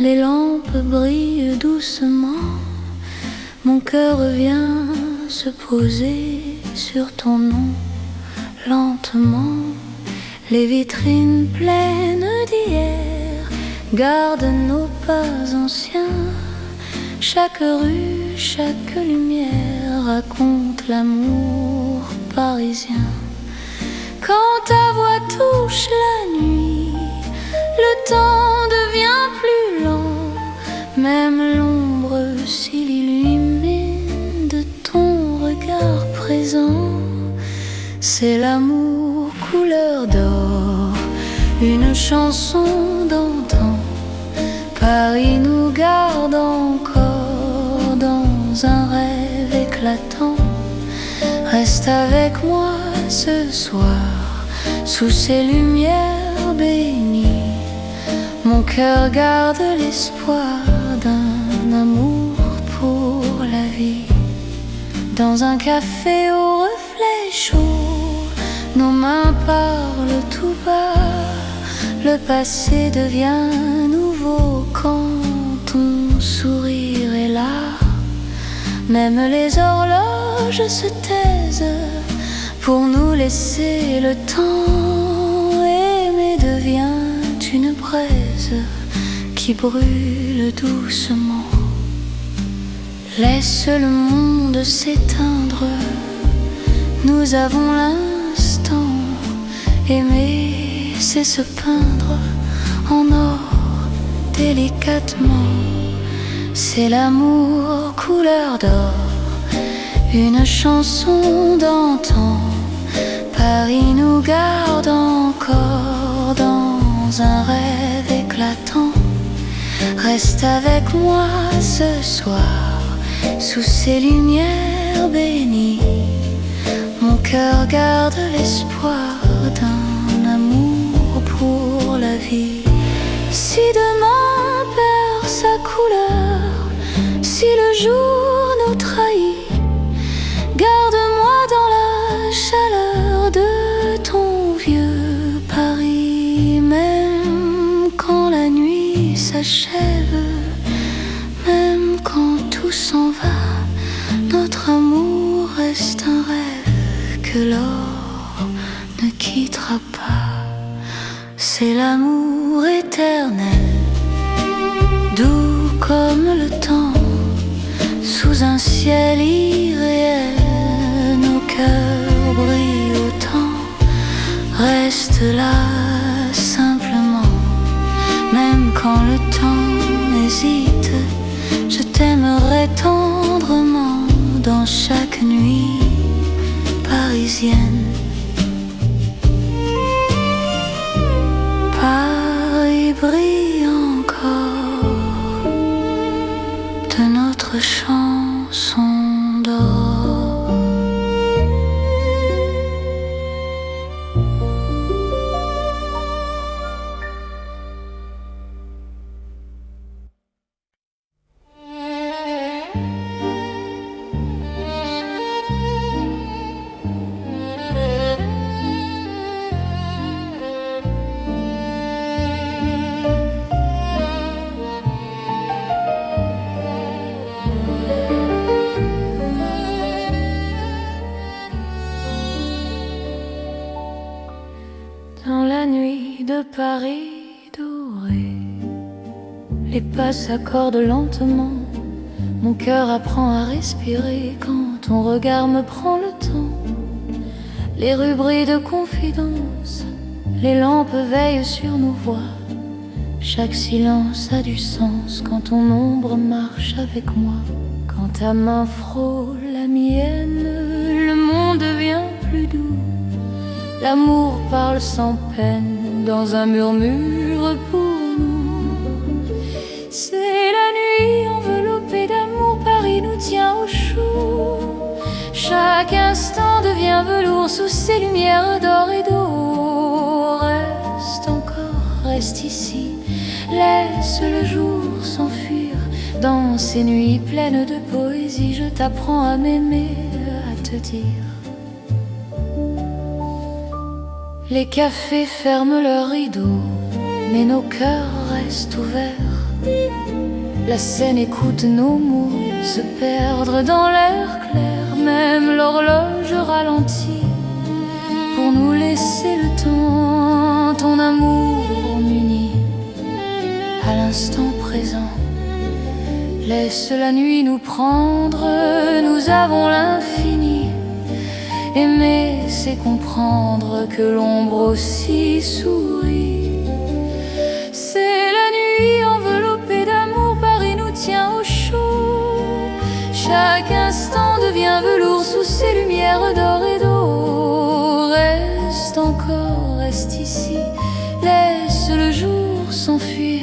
les lampes brillent doucement. Mon cœur vient se poser sur ton nom lentement. Les vitrines pleines d'hier gardent nos pas anciens. Chaque rue, chaque lumière raconte l'amour parisien. Quand ta voix touche la nuit, le temps devient plus lent. Même l'ombre s'il illumine de ton regard présent. C'est l'amour couleur d'or, une chanson d'antan. Paris nous garde encore dans un rêve éclatant. Reste avec moi ce soir, sous ces lumières bénies. Mon cœur garde l'espoir d'un amour pour la vie. Dans un café au reflet chaud, nos mains parlent tout bas. Le passé devient nouveau quand ton sourire est là. Même les horloges se taisent pour nous laisser le temps. Aimer devient une braise qui brûle doucement. Laisse le monde s'éteindre, nous avons l'instant. Aimer, c'est se peindre en or délicatement. C'est l'amour couleur d'or, une chanson d'antan. Paris nous garde encore dans un rêve éclatant. Reste avec moi ce soir, sous ces lumières bénies. Mon cœur garde l'espoir d'un amour pour la vie. Si demain perd sa couleur, si le jour nous trahit, garde-moi dans la chaleur de ton vieux Paris. Même quand la nuit s'achève, même quand tout s'en va, notre amour reste un rêve que l'or ne quittera pas. C'est l'amour éternel, doux comme le temps, sous un ciel irréel. Nos cœurs brillent autant. Reste là simplement, même quand le temps hésite. Je t'aimerai tendrement dans chaque nuit parisienne. Paris brille encore de notre chanson d'or. Dans la nuit de Paris doré, les pas s'accordent lentement. Mon cœur apprend à respirer quand ton regard me prend le temps. Les rues brillent de confidence, Les lampes veillent sur nos voix. Chaque silence a du sens quand ton ombre marche avec moi. Quand ta main frôle la mienne, le monde devient plus doux. L'amour parle sans peine dans un murmure pour nous. C'est la nuit enveloppée d'amour, Paris nous tient au chaud. Chaque instant devient velours sous ces lumières d'or et d'eau. Reste encore, reste ici, laisse le jour s'enfuir. Dans ces nuits pleines de poésie, je t'apprends à m'aimer, à te dire. Les cafés ferment leurs rideaux, mais nos cœurs restent ouverts. La scène écoute nos mots se perdre dans l'air clair. Même l'horloge ralentit pour nous laisser le temps. Ton amour m'unit à l'instant présent. Laisse la nuit nous prendre, nous avons l'infini. Aimer, c'est comprendre que l'ombre aussi sourit. C'est la nuit enveloppée d'amour, Paris nous tient au chaud. Chaque instant devient velours sous ces lumières d'or et d'eau. Reste encore, reste ici, laisse le jour s'enfuir.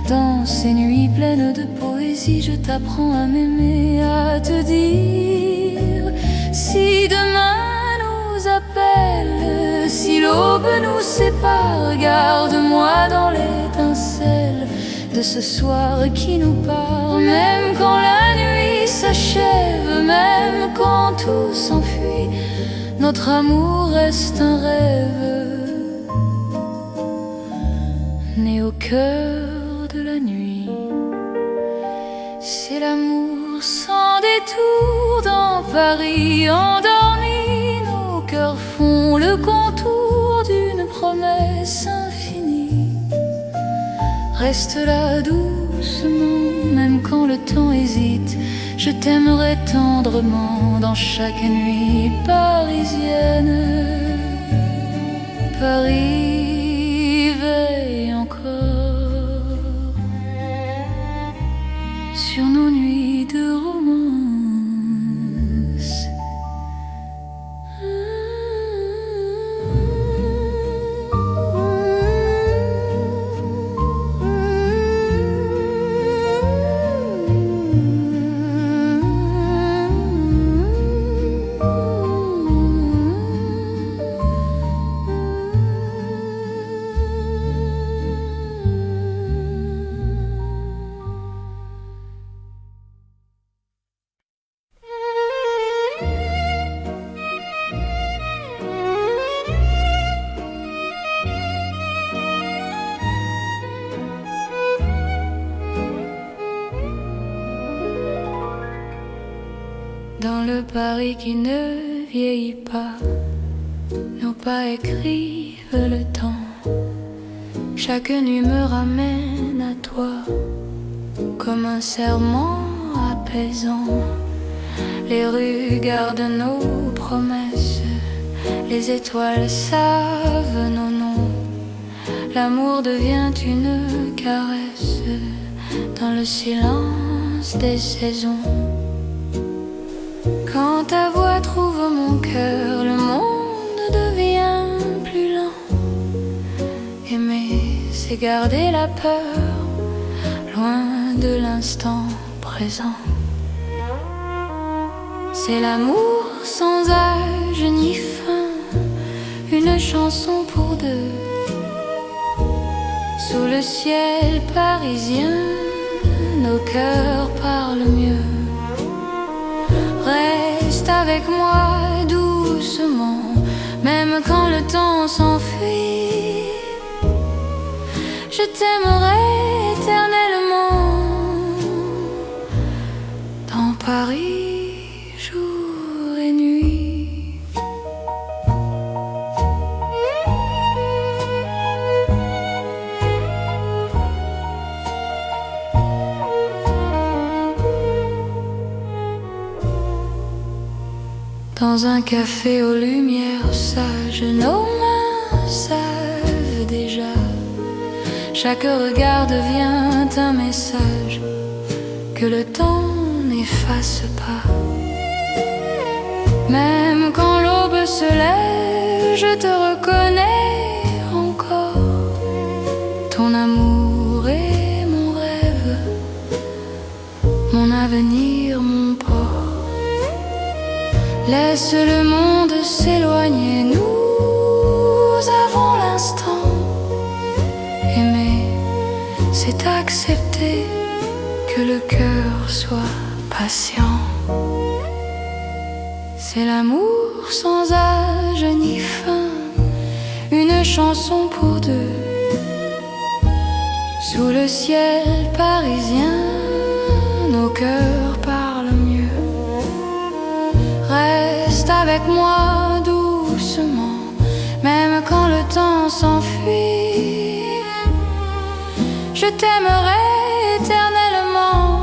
Dans ces nuits pleines de poésie, je t'apprends à m'aimer, à te dire. Si demain nous appelle, si l'aube nous sépare, garde-moi dans l'étincelle de ce soir qui nous part. Même quand la nuit s'achève, même quand tout s'enfuit, notre amour reste un rêve né au cœur de la nuit. C'est l'amour sans détour dans Paris endormi. Nos cœurs font le contour d'une promesse infinie. Reste là doucement, même quand le temps hésite. Je t'aimerai tendrement dans chaque nuit parisienne. Paris veille encore sur nos nuits de romance. Dans le Paris qui ne vieillit pas, nos pas écrivent le temps. Chaque nuit me ramène à toi, comme un serment apaisant. Les rues gardent nos promesses, les étoiles savent nos noms. L'amour devient une caresse dans le silence des saisons. Quand ta voix trouve mon cœur, le monde devient plus lent. Aimer, c'est garder la peur, loin de l'instant présent. C'est l'amour sans âge ni fin, une chanson pour deux. Sous le ciel parisien, nos cœurs parlent mieux. Reste avec moi doucement, même quand le temps s'enfuit. Je t'aimerai éternellement dans Paris, jour et nuit. Dans un café aux lumières sages, nos mains savent Chaque regard devient un message que le temps n'efface pas. Même quand l'aube se lève, je te reconnais encore. Ton amour est mon rêve, mon avenir, mon port. Laisse le monde s'éloigner, nous avons l'instant. Aimer, c'est accepter que le cœur soit patient. C'est l'amour sans âge ni fin, une chanson pour deux. Sous le ciel parisien, nos cœurs parlent mieux. Reste avec moi doucement, même quand le temps s'enfuit. Je t'aimerai éternellement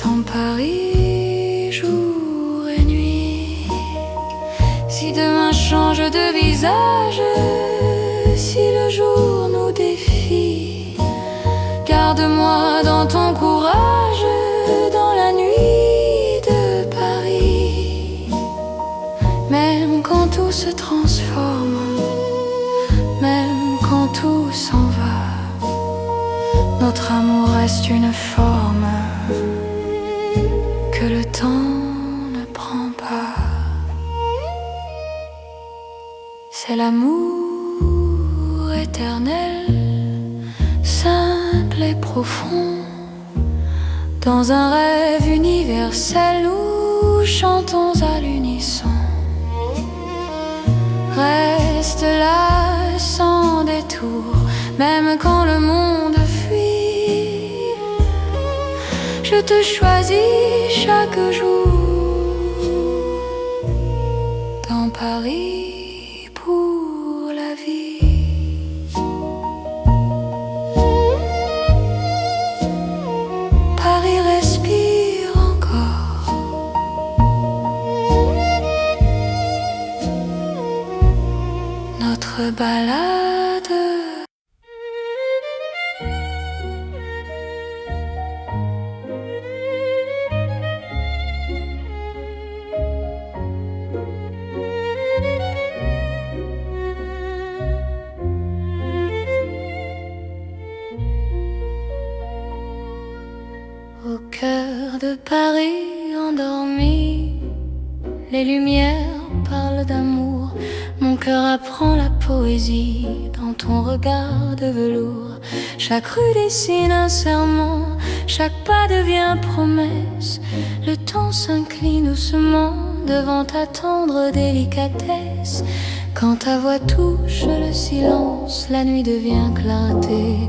dans Paris, jour et nuit. Si demain change de visage, si le jour nous défie, garde-moi dans ton courage, dans la nuit de Paris. Même quand tout se transforme, même quand tout s'en va, notre amour reste une forme que le temps ne prend pas. C'est l'amour éternel, simple et profond. Dans un rêve universel, nous chantons à l'unisson. Reste là sans détour, même quand le monde fuit. Je te choisis chaque jour dans Paris pour la vie. Paris respire encore. Notre balade. Au cœur de Paris endormi, les lumières parlent d'amour. Mon cœur apprend la poésie dans ton regard de velours. Chaque rue dessine un serment, chaque pas devient promesse. Le temps s'incline doucement devant ta tendre délicatesse. Quand ta voix touche le silence, la nuit devient clarté.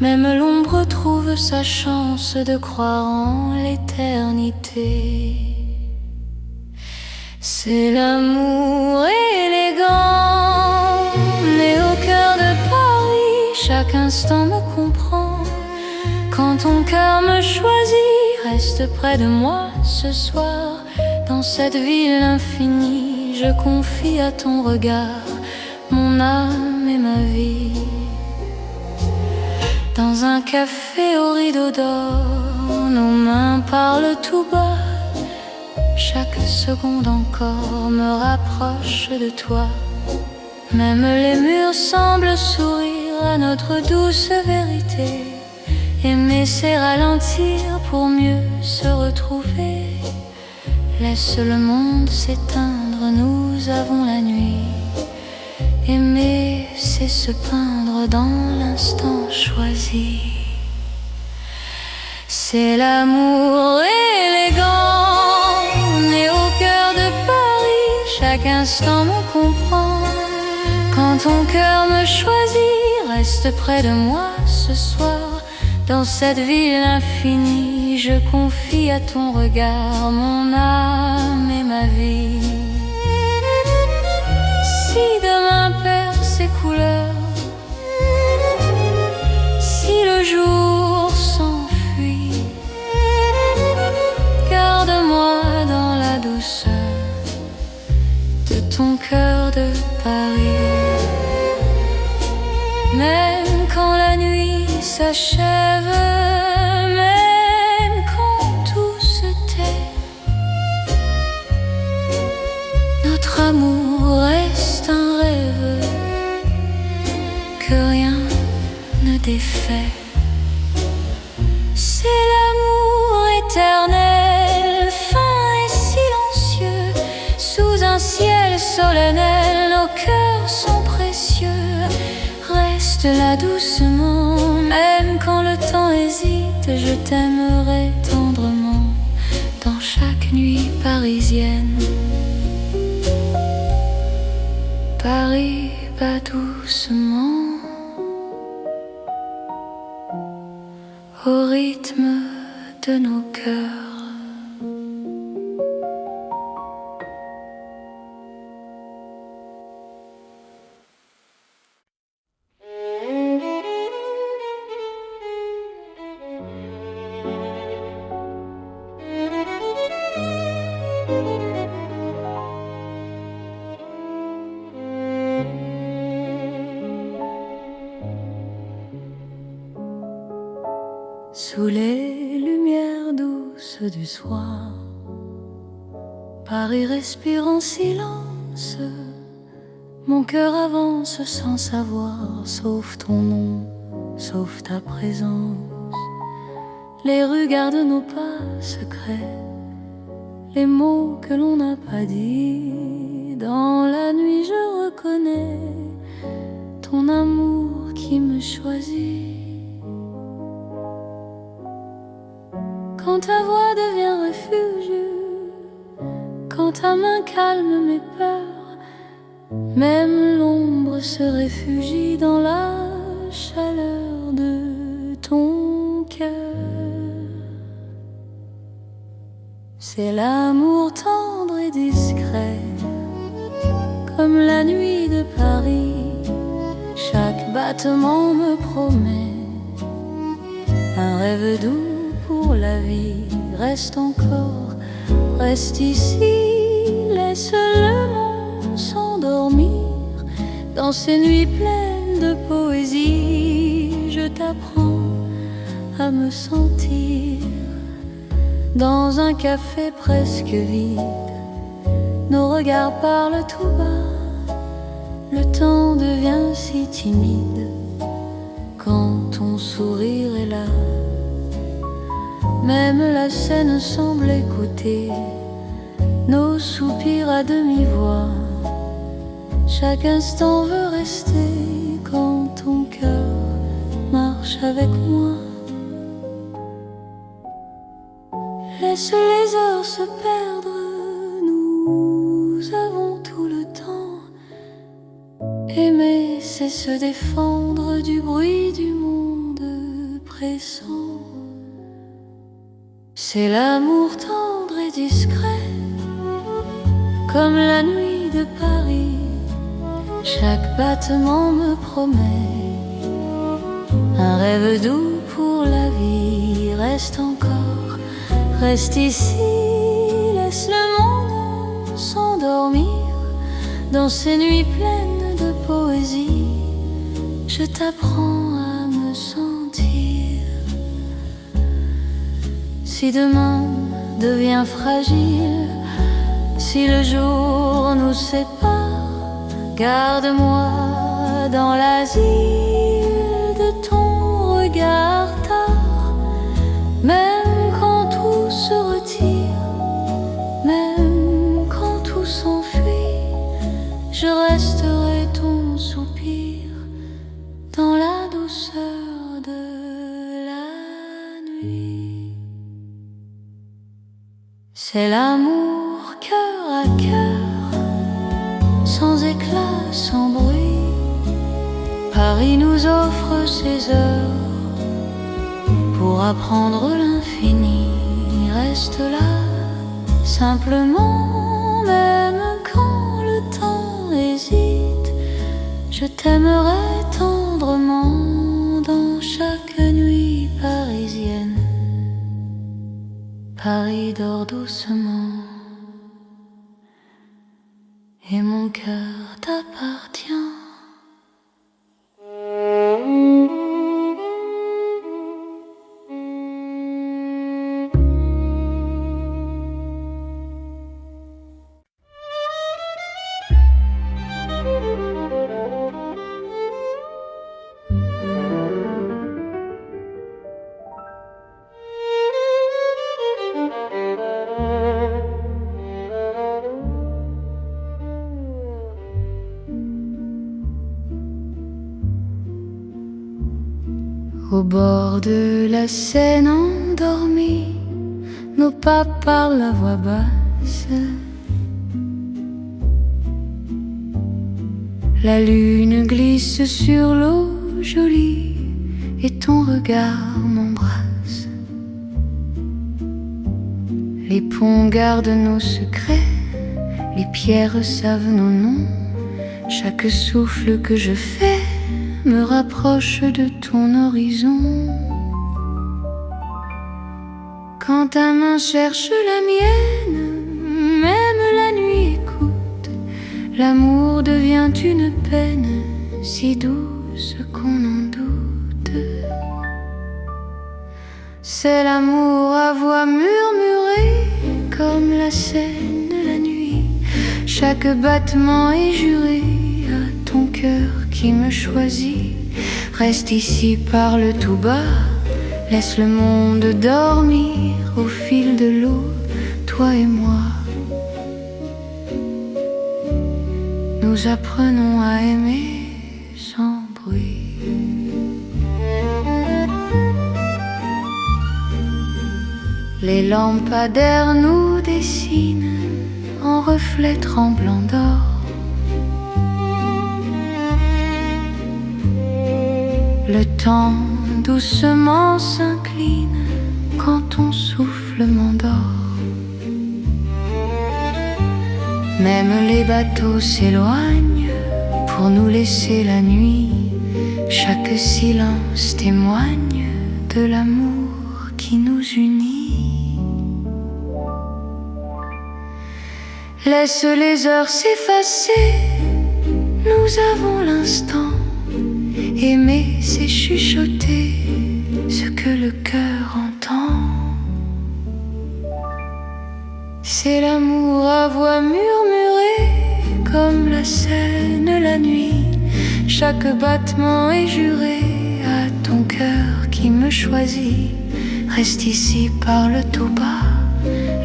Même l'ombre trouve sa chance de croire en l'éternité. C'est l'amour élégant, né au cœur de Paris. Chaque instant me comprend. Quand ton cœur me choisit, reste près de moi ce soir. Dans cette ville infinie, je confie à ton regard mon âme et ma vie. Dans un café au rideau d'or, nos mains parlent tout bas. Chaque seconde encore me rapproche de toi. Même les murs semblent sourire à notre douce vérité. Aimer c'est ralentir pour mieux se retrouver. Laisse le monde s'éteindre, nous avons la nuit. Aimer c'est se peindre dans l'instant choisi. C'est l'amour élégant, né au cœur de Paris. Chaque instant me comprend. Quand ton cœur me choisit, reste près de moi ce soir. Dans cette ville infinie, je confie à ton regard mon âme et ma vie. Si demain perd ses couleurs, si le jour s'enfuit, garde-moi dans la douceur de ton cœur de Paris. Même quand la nuit s'achève, même quand tout se tait, notre amour reste un rêve que rien ne défait. C'est l'amour éternel, fin et silencieux, sous un ciel solennel, nos cœurs sont précieux. Reste là doucement, même quand le temps hésite, je t'aimerai tendrement dans chaque nuit parisienne. Paris bat doucement au rythme de nos cœurs. Sous les lumières douces du soir, Paris respire en silence. Mon cœur avance sans savoir, sauf ton nom, sauf ta présence. Les rues gardent nos pas secrets, les mots que l'on n'a pas dit. Dans la nuit je reconnais ton amour qui me choisit. Quand ta voix devient refuge, quand ta main calme mes peurs, même l'ombre se réfugie dans la chaleur de ton cœur. C'est l'amour tendre et discret, comme la nuit de Paris. Chaque battement me promet un rêve doux pour la vie. Reste encore, reste ici, laisse le monde s'endormir dans ces nuits pleines de poésie. Je t'apprends à me sentir dans un café presque vide. Nos regards parlent tout bas, le temps devient si timide quand ton sourire est là. Même la scène semble écouter nos soupirs à demi-voix. Chaque instant veut rester quand ton cœur marche avec moi. Laisse les heures se perdre, nous avons tout le temps. Aimer, c'est se défendre du bruit du monde pressant. C'est l'amour tendre et discret, comme la nuit de Paris. Chaque battement me promet un rêve doux pour la vie. Reste encore, reste ici, laisse le monde s'endormir dans ces nuits pleines de poésie. Je t'apprends à me sentir. Si demain devient fragile, si le jour nous sépare, garde-moi dans l'asile de ton regard tard. Même quand tout se retire, même quand tout s'enfuit, je resterai ton soupir dans la douceur de la nuit. C'est l'amour cœur à cœur, sans éclat, sans bruit. Paris nous offre ses heures pour apprendre l'infini. Reste là, simplement, même quand le temps hésite. Je t'aimerai tendrement dans chaque nuit parisienne. Paris dort doucement et mon cœur t'appartient. Au bord de la Seine endormie, nos pas parlent à voix basse. La lune glisse sur l'eau jolie et ton regard m'embrasse. Les ponts gardent nos secrets, les pierres savent nos noms. Chaque souffle que je fais me rapproche de ton horizon. Quand ta main cherche la mienne, même la nuit écoute. L'amour devient une peine si douce qu'on en doute. C'est l'amour à voix murmurée comme la Seine la nuit. Chaque battement est juré à ton cœur qui me choisit. Reste ici, parle tout bas, laisse le monde dormir au fil de l'eau, toi et moi. Nous apprenons à aimer sans bruit. Les lampadaires nous dessinent en reflets tremblants d'or. Le temps doucement s'incline quand ton souffle m'endort. Même les bateaux s'éloignent pour nous laisser la nuit. Chaque silence témoigne de l'amour qui nous unit. Laisse les heures s'effacer, nous avons l'instant. Aimer, c'est chuchoter ce que le cœur entend. C'est l'amour à voix murmurée comme la Seine la nuit. Chaque battement est juré à ton cœur qui me choisit. Reste ici, parle tout bas,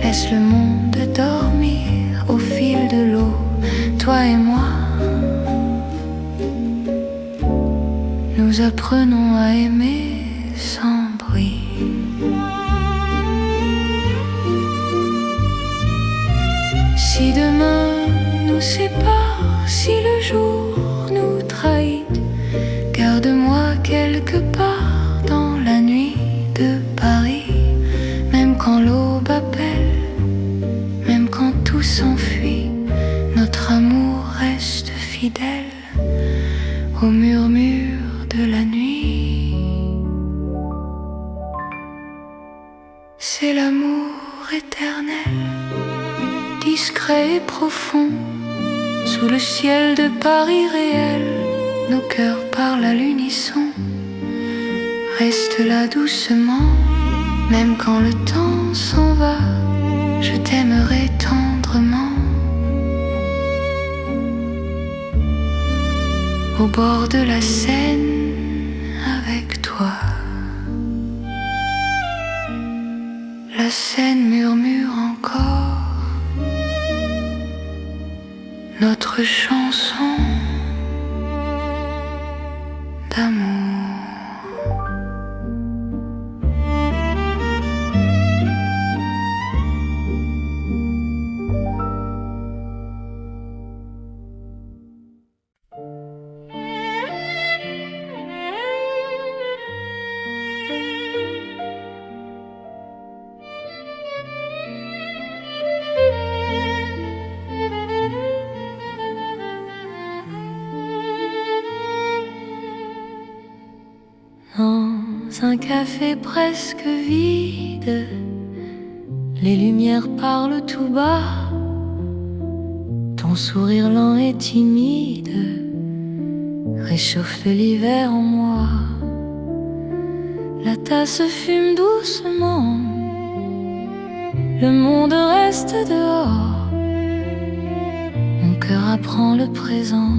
laisse le monde dormir au fil de l'eau, toi et moi. Nous apprenons à aimer sans bruit. Si demain nous sépare, si le jour nous trahit, garde-moi quelque part dans la nuit de Paris. Même quand l'aube appelle, même quand tout s'enfuit, notre amour reste fidèle au murmure de la nuit. C'est l'amour éternel, discret et profond. Sous le ciel de Paris réel, nos cœurs parlent à l'unisson. Reste là doucement, même quand le temps s'en va, je t'aimerai tendrement. Au bord de la Seine avec toi. La Seine murmure encore notre chanson d'amour. Dans un café presque vide, les lumières parlent tout bas. Ton sourire lent et timide réchauffe l'hiver en moi. La tasse fume doucement, le monde reste dehors. Mon cœur apprend le présent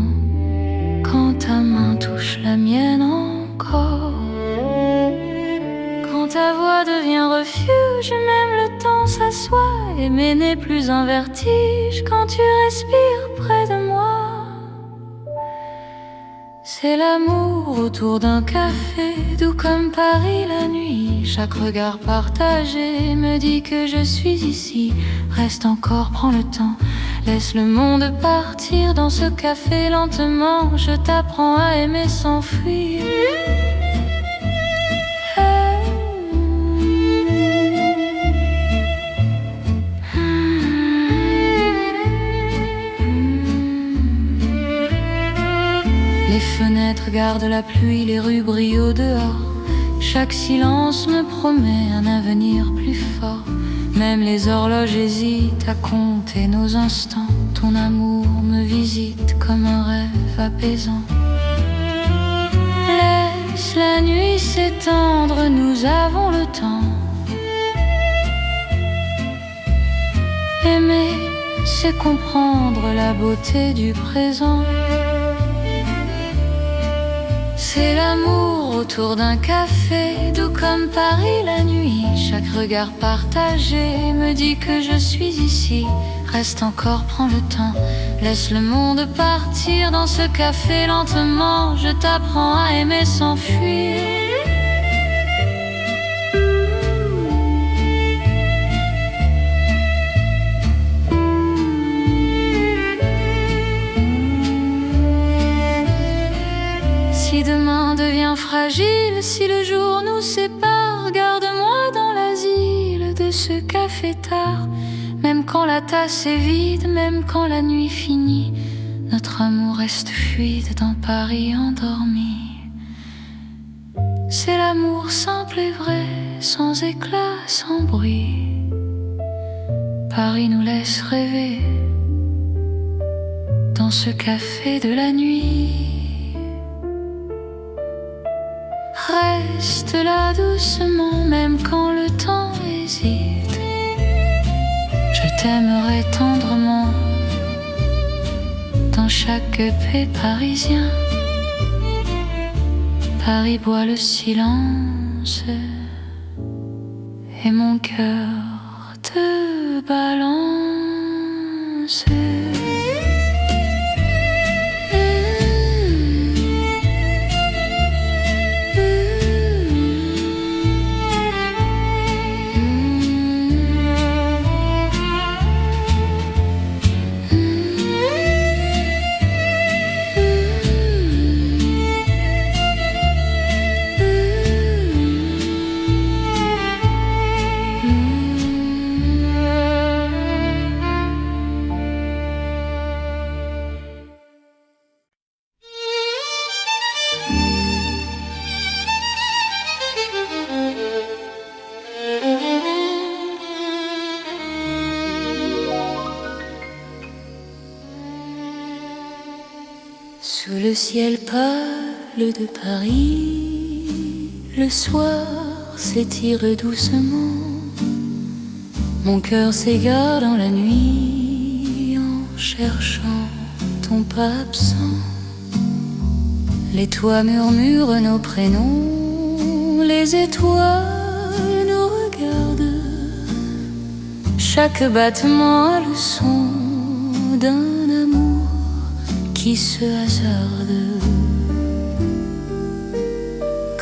quand ta main touche la mienne encore. Quand ta voix devient refuge, même le temps s'assoit. Aimer n'est plus un vertige quand tu respires près de moi. C'est l'amour autour d'un café, doux comme Paris la nuit. Chaque regard partagé me dit que je suis ici. Reste encore, prends le temps, laisse le monde partir dans ce café lentement. Je t'apprends à aimer sans fuir. Les fenêtres gardent la pluie, les rues brillent au dehors. Chaque silence me promet un avenir plus fort. Même les horloges hésitent à compter nos instants. Ton amour me visite comme un rêve apaisant. Laisse la nuit s'étendre, nous avons le temps. Aimer, c'est comprendre la beauté du présent. C'est l'amour autour d'un café, doux comme Paris la nuit. Chaque regard partagé me dit que je suis ici. Reste encore, prends le temps, laisse le monde partir dans ce café lentement. Je t'apprends à aimer sans fuir. Si demain devient fragile, si le jour nous sépare, garde-moi dans l'asile de ce café tard. Même quand la tasse est vide, même quand la nuit finit, notre amour reste fluide dans Paris endormi. C'est l'amour simple et vrai, sans éclat, sans bruit. Paris nous laisse rêver dans ce café de la nuit. Reste là doucement, même quand le temps hésite. Je t'aimerai tendrement dans chaque paix parisien. Paris boit le silence et mon cœur te balance. Sous le ciel pâle de Paris, le soir s'étire doucement. Mon cœur s'égare dans la nuit en cherchant ton pas absent. Les toits murmurent nos prénoms, les étoiles nous regardent. Chaque battement a le son d'un amour qui se hasarde.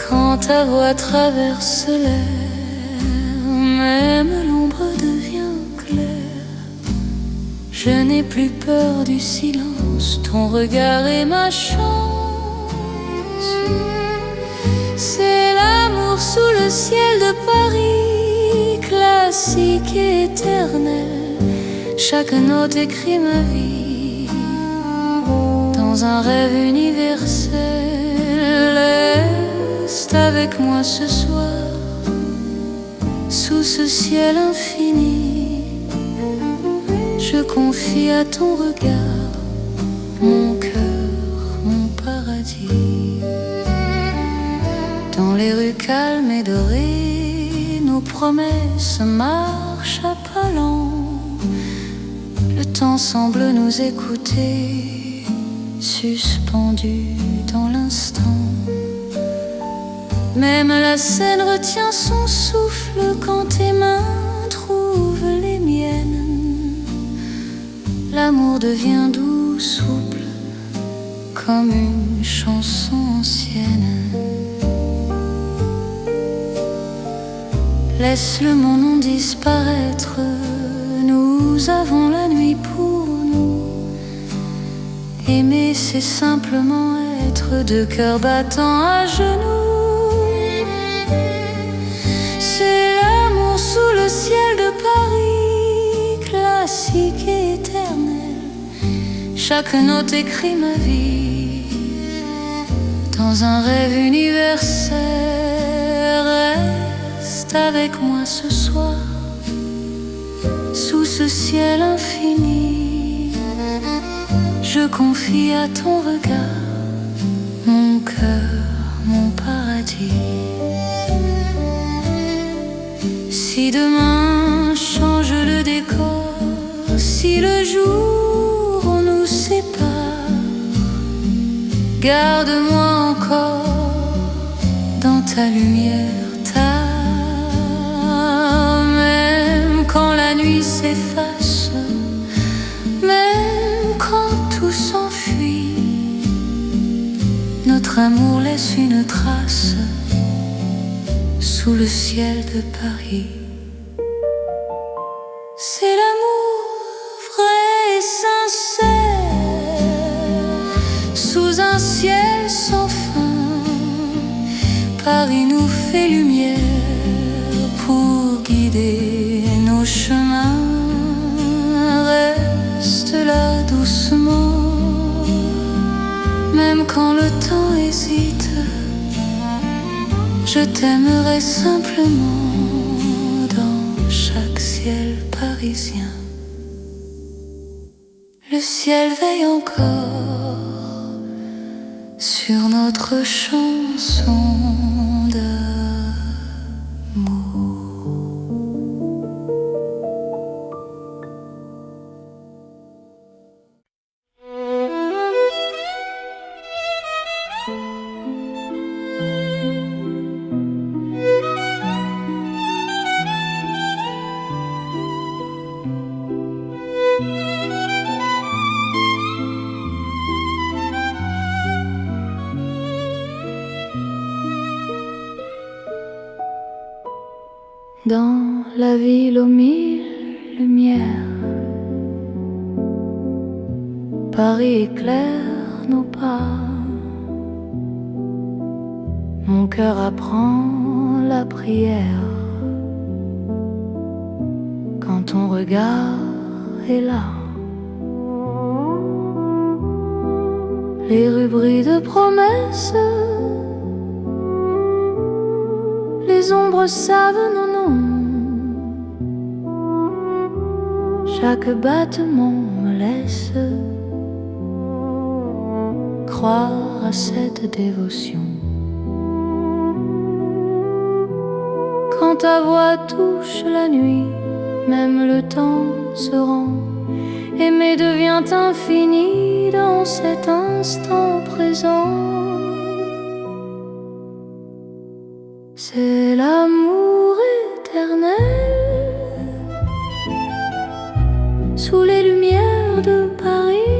Quand ta voix traverse l'air, même l'ombre devient claire. Je n'ai plus peur du silence, ton regard est ma chance. C'est l'amour sous le ciel de Paris, classique et éternel. Chaque note écrit ma vie dans un rêve universel. Reste avec moi ce soir, sous ce ciel infini. Je confie à ton regard mon cœur, mon paradis. Dans les rues calmes et dorées, nos promesses marchent à pas lents. Le temps semble nous écouter, suspendu dans l'instant. Même la scène retient son souffle quand tes mains trouvent les miennes. L'amour devient doux, souple, comme une une chanson ancienne. Laisse le monde disparaître, nous avons la nuit pour nous. Aimer, c'est simplement être deux cœurs battant à genoux. C'est l'amour sous le ciel de Paris, classique et éternel. Chaque note écrit ma vie dans un rêve universel. Reste avec moi ce soir, sous ce ciel infini. Je confie à ton regard mon cœur, mon paradis. Si demain change le décor, si le jour nous sépare, garde-moi encore dans ta lumière, même quand la nuit s'efface, même quand tout s'enfuit, notre amour laisse une trace sous le ciel de Paris. C'est l'amour vrai et sincère, sous un ciel sans fin. Paris nous fait lumière pour guider nos chemins. Reste là doucement, même quand le temps hésite. Je t'aimerai simplement dans chaque ciel parisien. Le ciel veille encore sur notre chanson d'amour. Dans la ville aux mille lumières, Paris éclaire nos pas. Mon cœur apprend la prière quand ton regard est là. Les rues brillent de promesses, les ombres savent nos noms. Chaque battement me laisse croire à cette dévotion. Quand ta voix touche la nuit, même le temps se rend. Aimer devient infini dans cet instant présent. C'est l'amour éternel sous les lumières de Paris.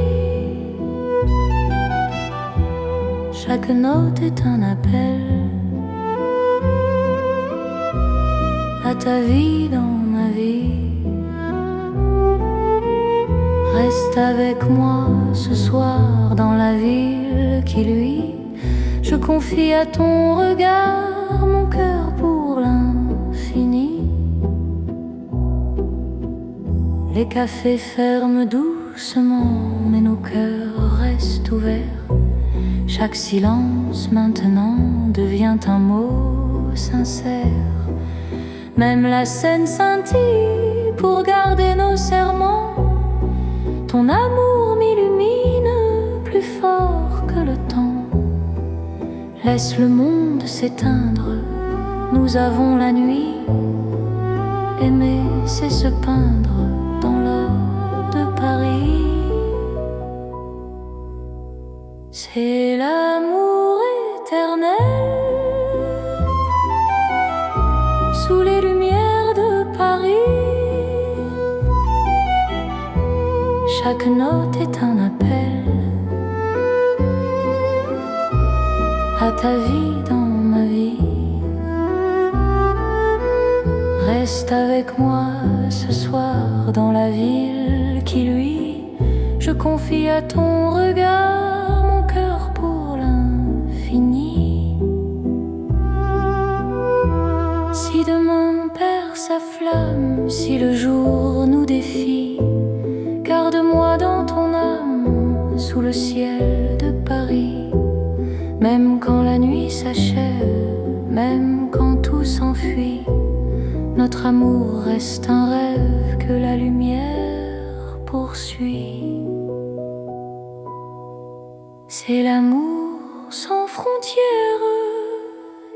Chaque note est un appel à ta vie dans ma vie. Reste avec moi ce soir dans la ville qui luit. Je confie à ton regard mon cœur pour l'infini. Les cafés ferment doucement, mais nos cœurs restent ouverts. Chaque silence maintenant devient un mot sincère. Même la scène scintille pour garder nos serments. Ton amour m'illumine plus fort que le temps. Laisse le monde s'éteindre, nous avons la nuit. Aimer, c'est se peindre dans l'or de Paris. C'est l'amour éternel sous les lumières de Paris. Chaque note est un appel ta vie dans ma vie. Reste avec moi ce soir dans la ville qui luit. Je confie à ton regard mon cœur pour l'infini. Si demain perd sa flamme, si le jour nous défie, garde-moi dans ton âme sous le ciel de Paris. Même quand la nuit s'achève, même quand tout s'enfuit, notre amour reste un rêve que la lumière poursuit. C'est l'amour sans frontières,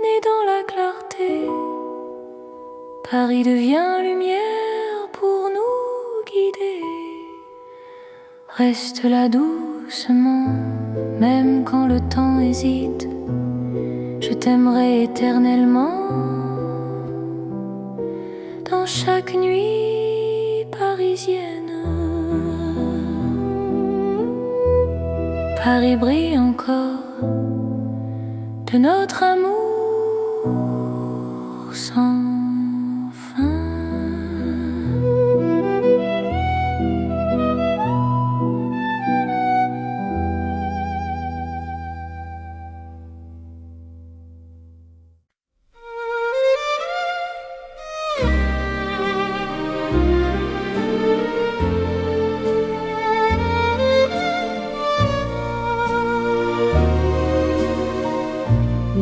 né dans la clarté. Paris devient lumière pour nous guider. Reste là doucement, même quand le temps hésite. Je t'aimerai éternellement. Dans chaque nuit parisienne, Paris brille encore de notre amour sans fin.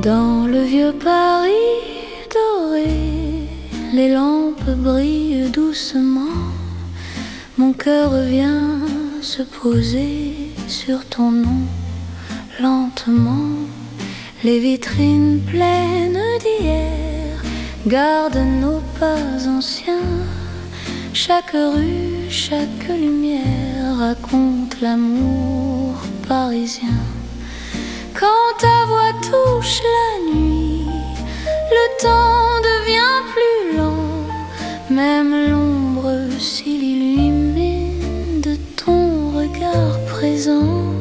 Dans le vieux Paris doré, les lampes brillent doucement. Mon cœur vient se poser sur ton nom, lentement. Les vitrines pleines d'hier gardent nos pas anciens. Chaque rue, chaque lumière raconte l'amour parisien. Quand ta voix touche la nuit, le temps devient plus lent. Même l'ombre s'illumine de ton regard présent.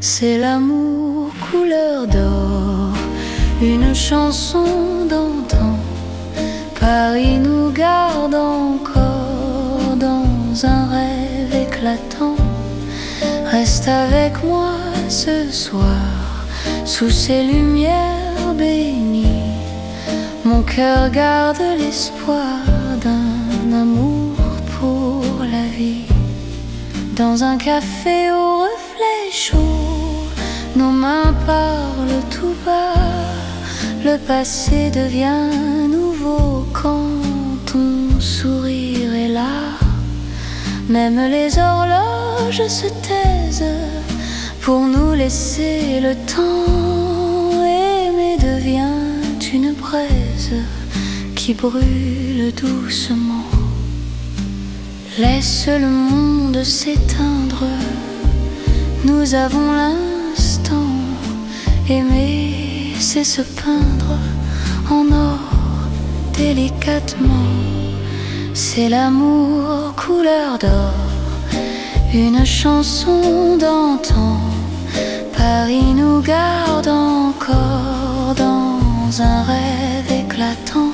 C'est l'amour couleur d'or, une chanson d'antan. Paris nous garde encore dans un rêve éclatant. Reste avec moi ce soir, sous ces lumières bénies. Mon cœur garde l'espoir d'un amour pour la vie. Dans un café au reflet chaud, nos mains parlent tout bas. Le passé devient nouveau quand ton sourire est là. Même les horloges se taisent pour nous laisser le temps. Aimer devient une braise qui brûle doucement. Laisse le monde s'éteindre, nous avons l'instant. Aimer, c'est se peindre en or délicatement. C'est l'amour couleur d'or, une chanson d'antan. Paris nous garde encore dans un rêve éclatant.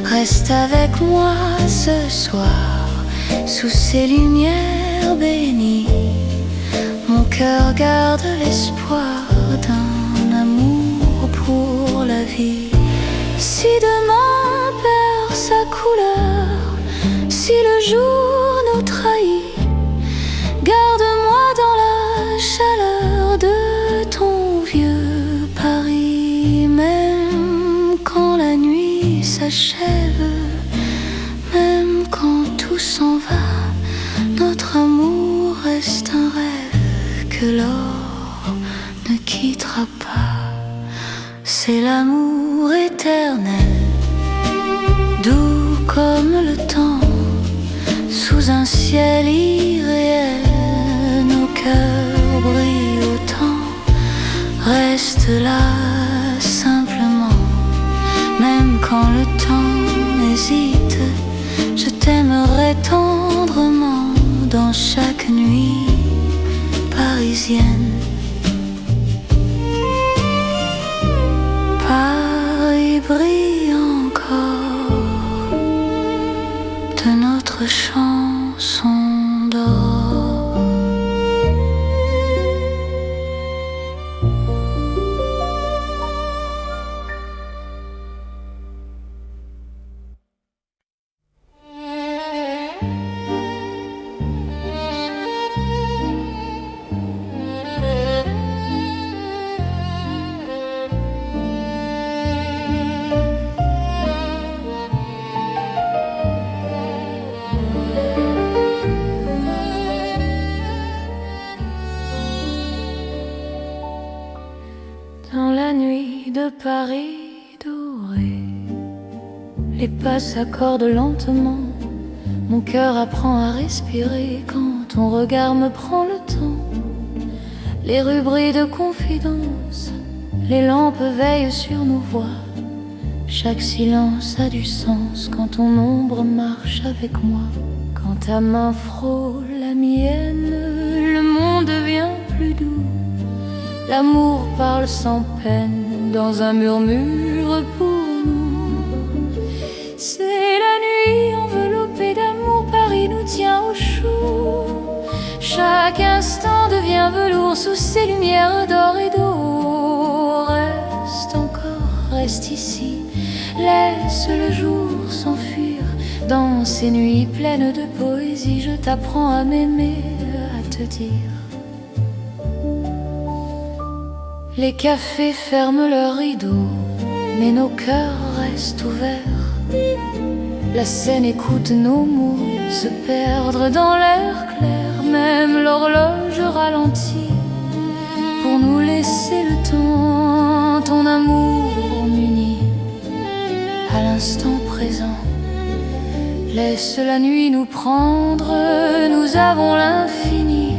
Reste avec moi ce soir, sous ces lumières bénies. Mon cœur garde l'espoir d'un amour pour la vie. Si demain perd sa couleur, si le jour nous trahit, garde-moi dans la chaleur de ton vieux Paris. Même quand la nuit s'achève, même quand tout s'en va, notre amour reste un rêve que l'or ne quittera pas. C'est l'amour éternel, doux comme le temps, sous un ciel irréel. Nos cœurs brillent autant. Reste là simplement, même quand le temps hésite. Je t'aimerai tendrement dans chaque nuit parisienne. le Paris doré. Les pas s'accordent lentement, mon cœur apprend à respirer quand ton regard me prend le temps. Les rues brillent de confidence, les lampes veillent sur nos voix. Chaque silence a du sens quand ton ombre marche avec moi. Quand ta main frôle la mienne, le monde devient plus doux. L'amour parle sans peine dans un murmure pour nous. C'est la nuit enveloppée d'amour, Paris nous tient au chaud. Chaque instant devient velours sous ces lumières d'or et d'eau. Reste encore, reste ici, laisse le jour s'enfuir. Dans ces nuits pleines de poésie, je t'apprends à m'aimer, à te dire. Les cafés ferment leurs rideaux, mais nos cœurs restent ouverts. La scène écoute nos mots se perdre dans l'air clair. Même l'horloge ralentit pour nous laisser le temps. Ton amour m'unit à l'instant présent. Laisse la nuit nous prendre, nous avons l'infini.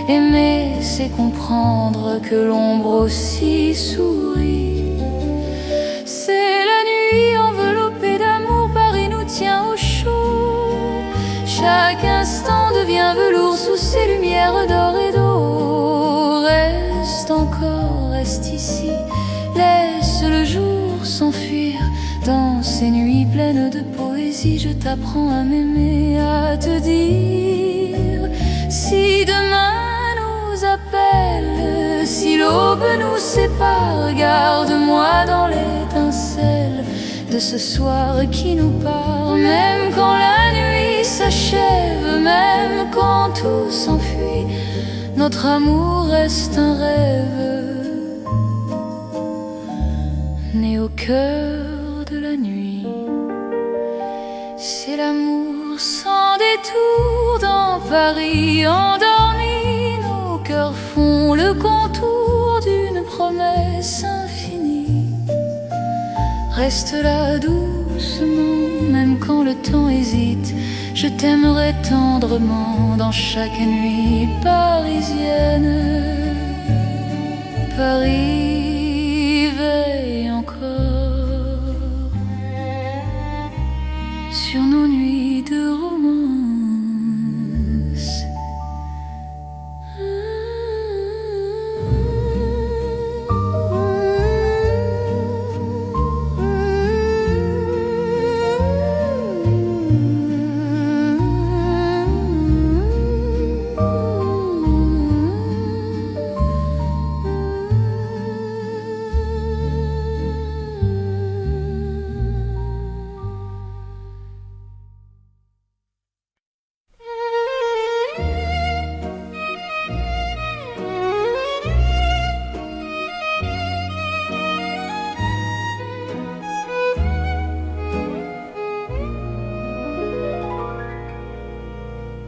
Aimer, c'est comprendre que l'ombre aussi sourit. C'est la nuit enveloppée d'amour, Paris nous tient au chaud. Chaque instant devient velours sous ces lumières d'or et d'eau. Reste encore, reste ici, laisse le jour s'enfuir. Dans ces nuits pleines de poésie, je t'apprends à m'aimer, à te dire. Si demain nous appelle, si l'aube nous sépare, garde-moi dans l'étincelle de ce soir qui nous part. Même quand la nuit s'achève, même quand tout s'enfuit, notre amour reste un rêve né au cœur de la nuit. C'est l'amour sans détour dans Paris endormi. Nos cœurs font le contour d'une promesse infinie. Reste là doucement, même quand le temps hésite. Je t'aimerai tendrement dans chaque nuit parisienne. Paris veille encore sur nos nuits de romance.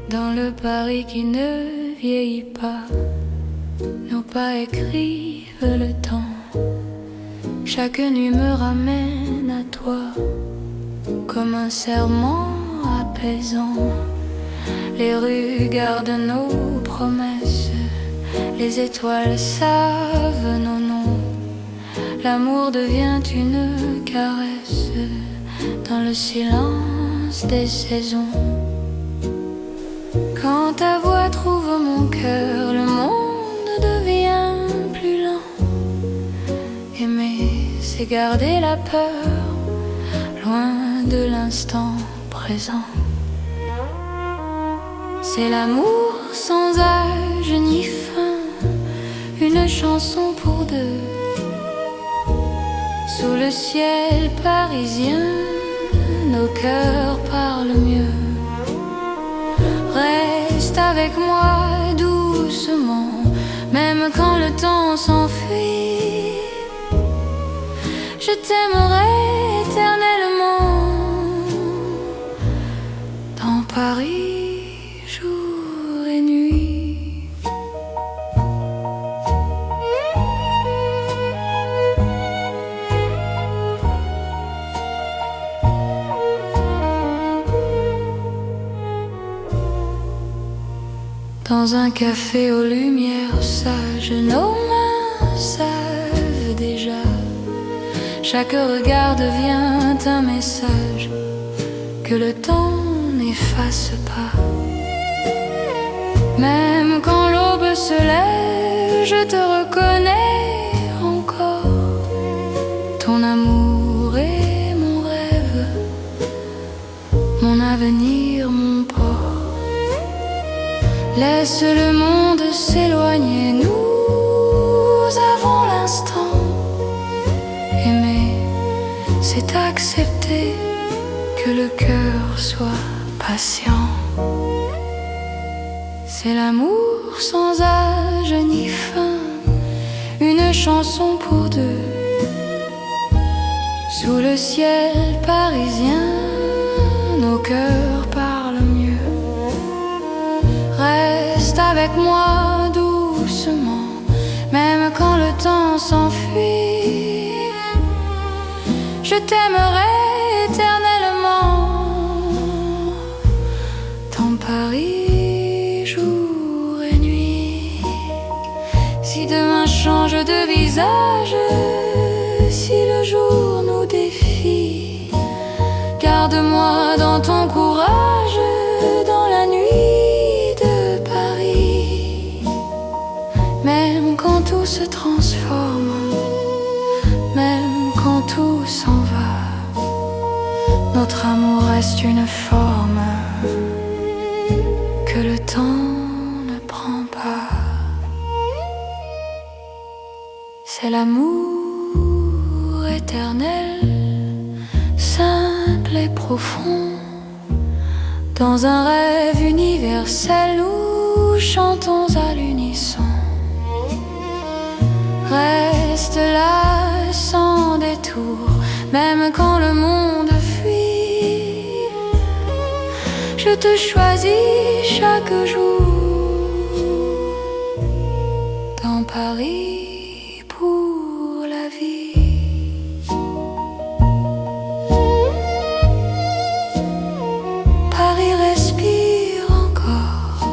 Dans le Paris qui ne vieillit pas, nos pas écrivent le temps. Chaque nuit me ramène à toi, comme un serment apaisant. Les rues gardent nos promesses, les étoiles savent nos noms. L'amour devient une caresse dans le silence des saisons. Quand ta voix trouve mon cœur, le monde devient plus lent. Aimer, c'est garder la peur, loin de l'instant présent. C'est l'amour sans âge ni fin, une chanson pour deux. Sous le ciel parisien, nos cœurs parlent mieux. Reste avec moi doucement, même quand le temps s'enfuit. Je t'aimerai éternellement dans Paris, jour et nuit. Dans un café aux lumières sages, nos mains savent déjà. Chaque regard devient un message que le temps n'efface pas. Même quand l'aube se lève, je te reconnais encore. Ton amour est mon rêve, mon avenir, mon port. Laisse le monde s'éloigner, nous avons l'instant. Aimer, c'est accepter que le cœur soit patient. C'est l'amour sans âge ni fin, une chanson pour deux. Sous le ciel parisien, nos cœurs parlent mieux. Reste avec moi doucement, même quand le temps s'enfuit. Je t'aimerai éternellement dans Paris, jour et nuit. Si demain change de visage, si le jour nous défie, garde-moi dans ton courage, dans la nuit de Paris. Même quand tout se transforme, même quand tout s'en va, notre amour reste une forme que le temps ne prend pas. C'est l'amour éternel, simple et profond. Dans un rêve universel, nous chantons à l'unisson. Reste là sans détour, même quand le monde fuit. Je te choisis chaque jour dans Paris pour la vie. Paris respire encore.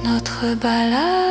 Notre balade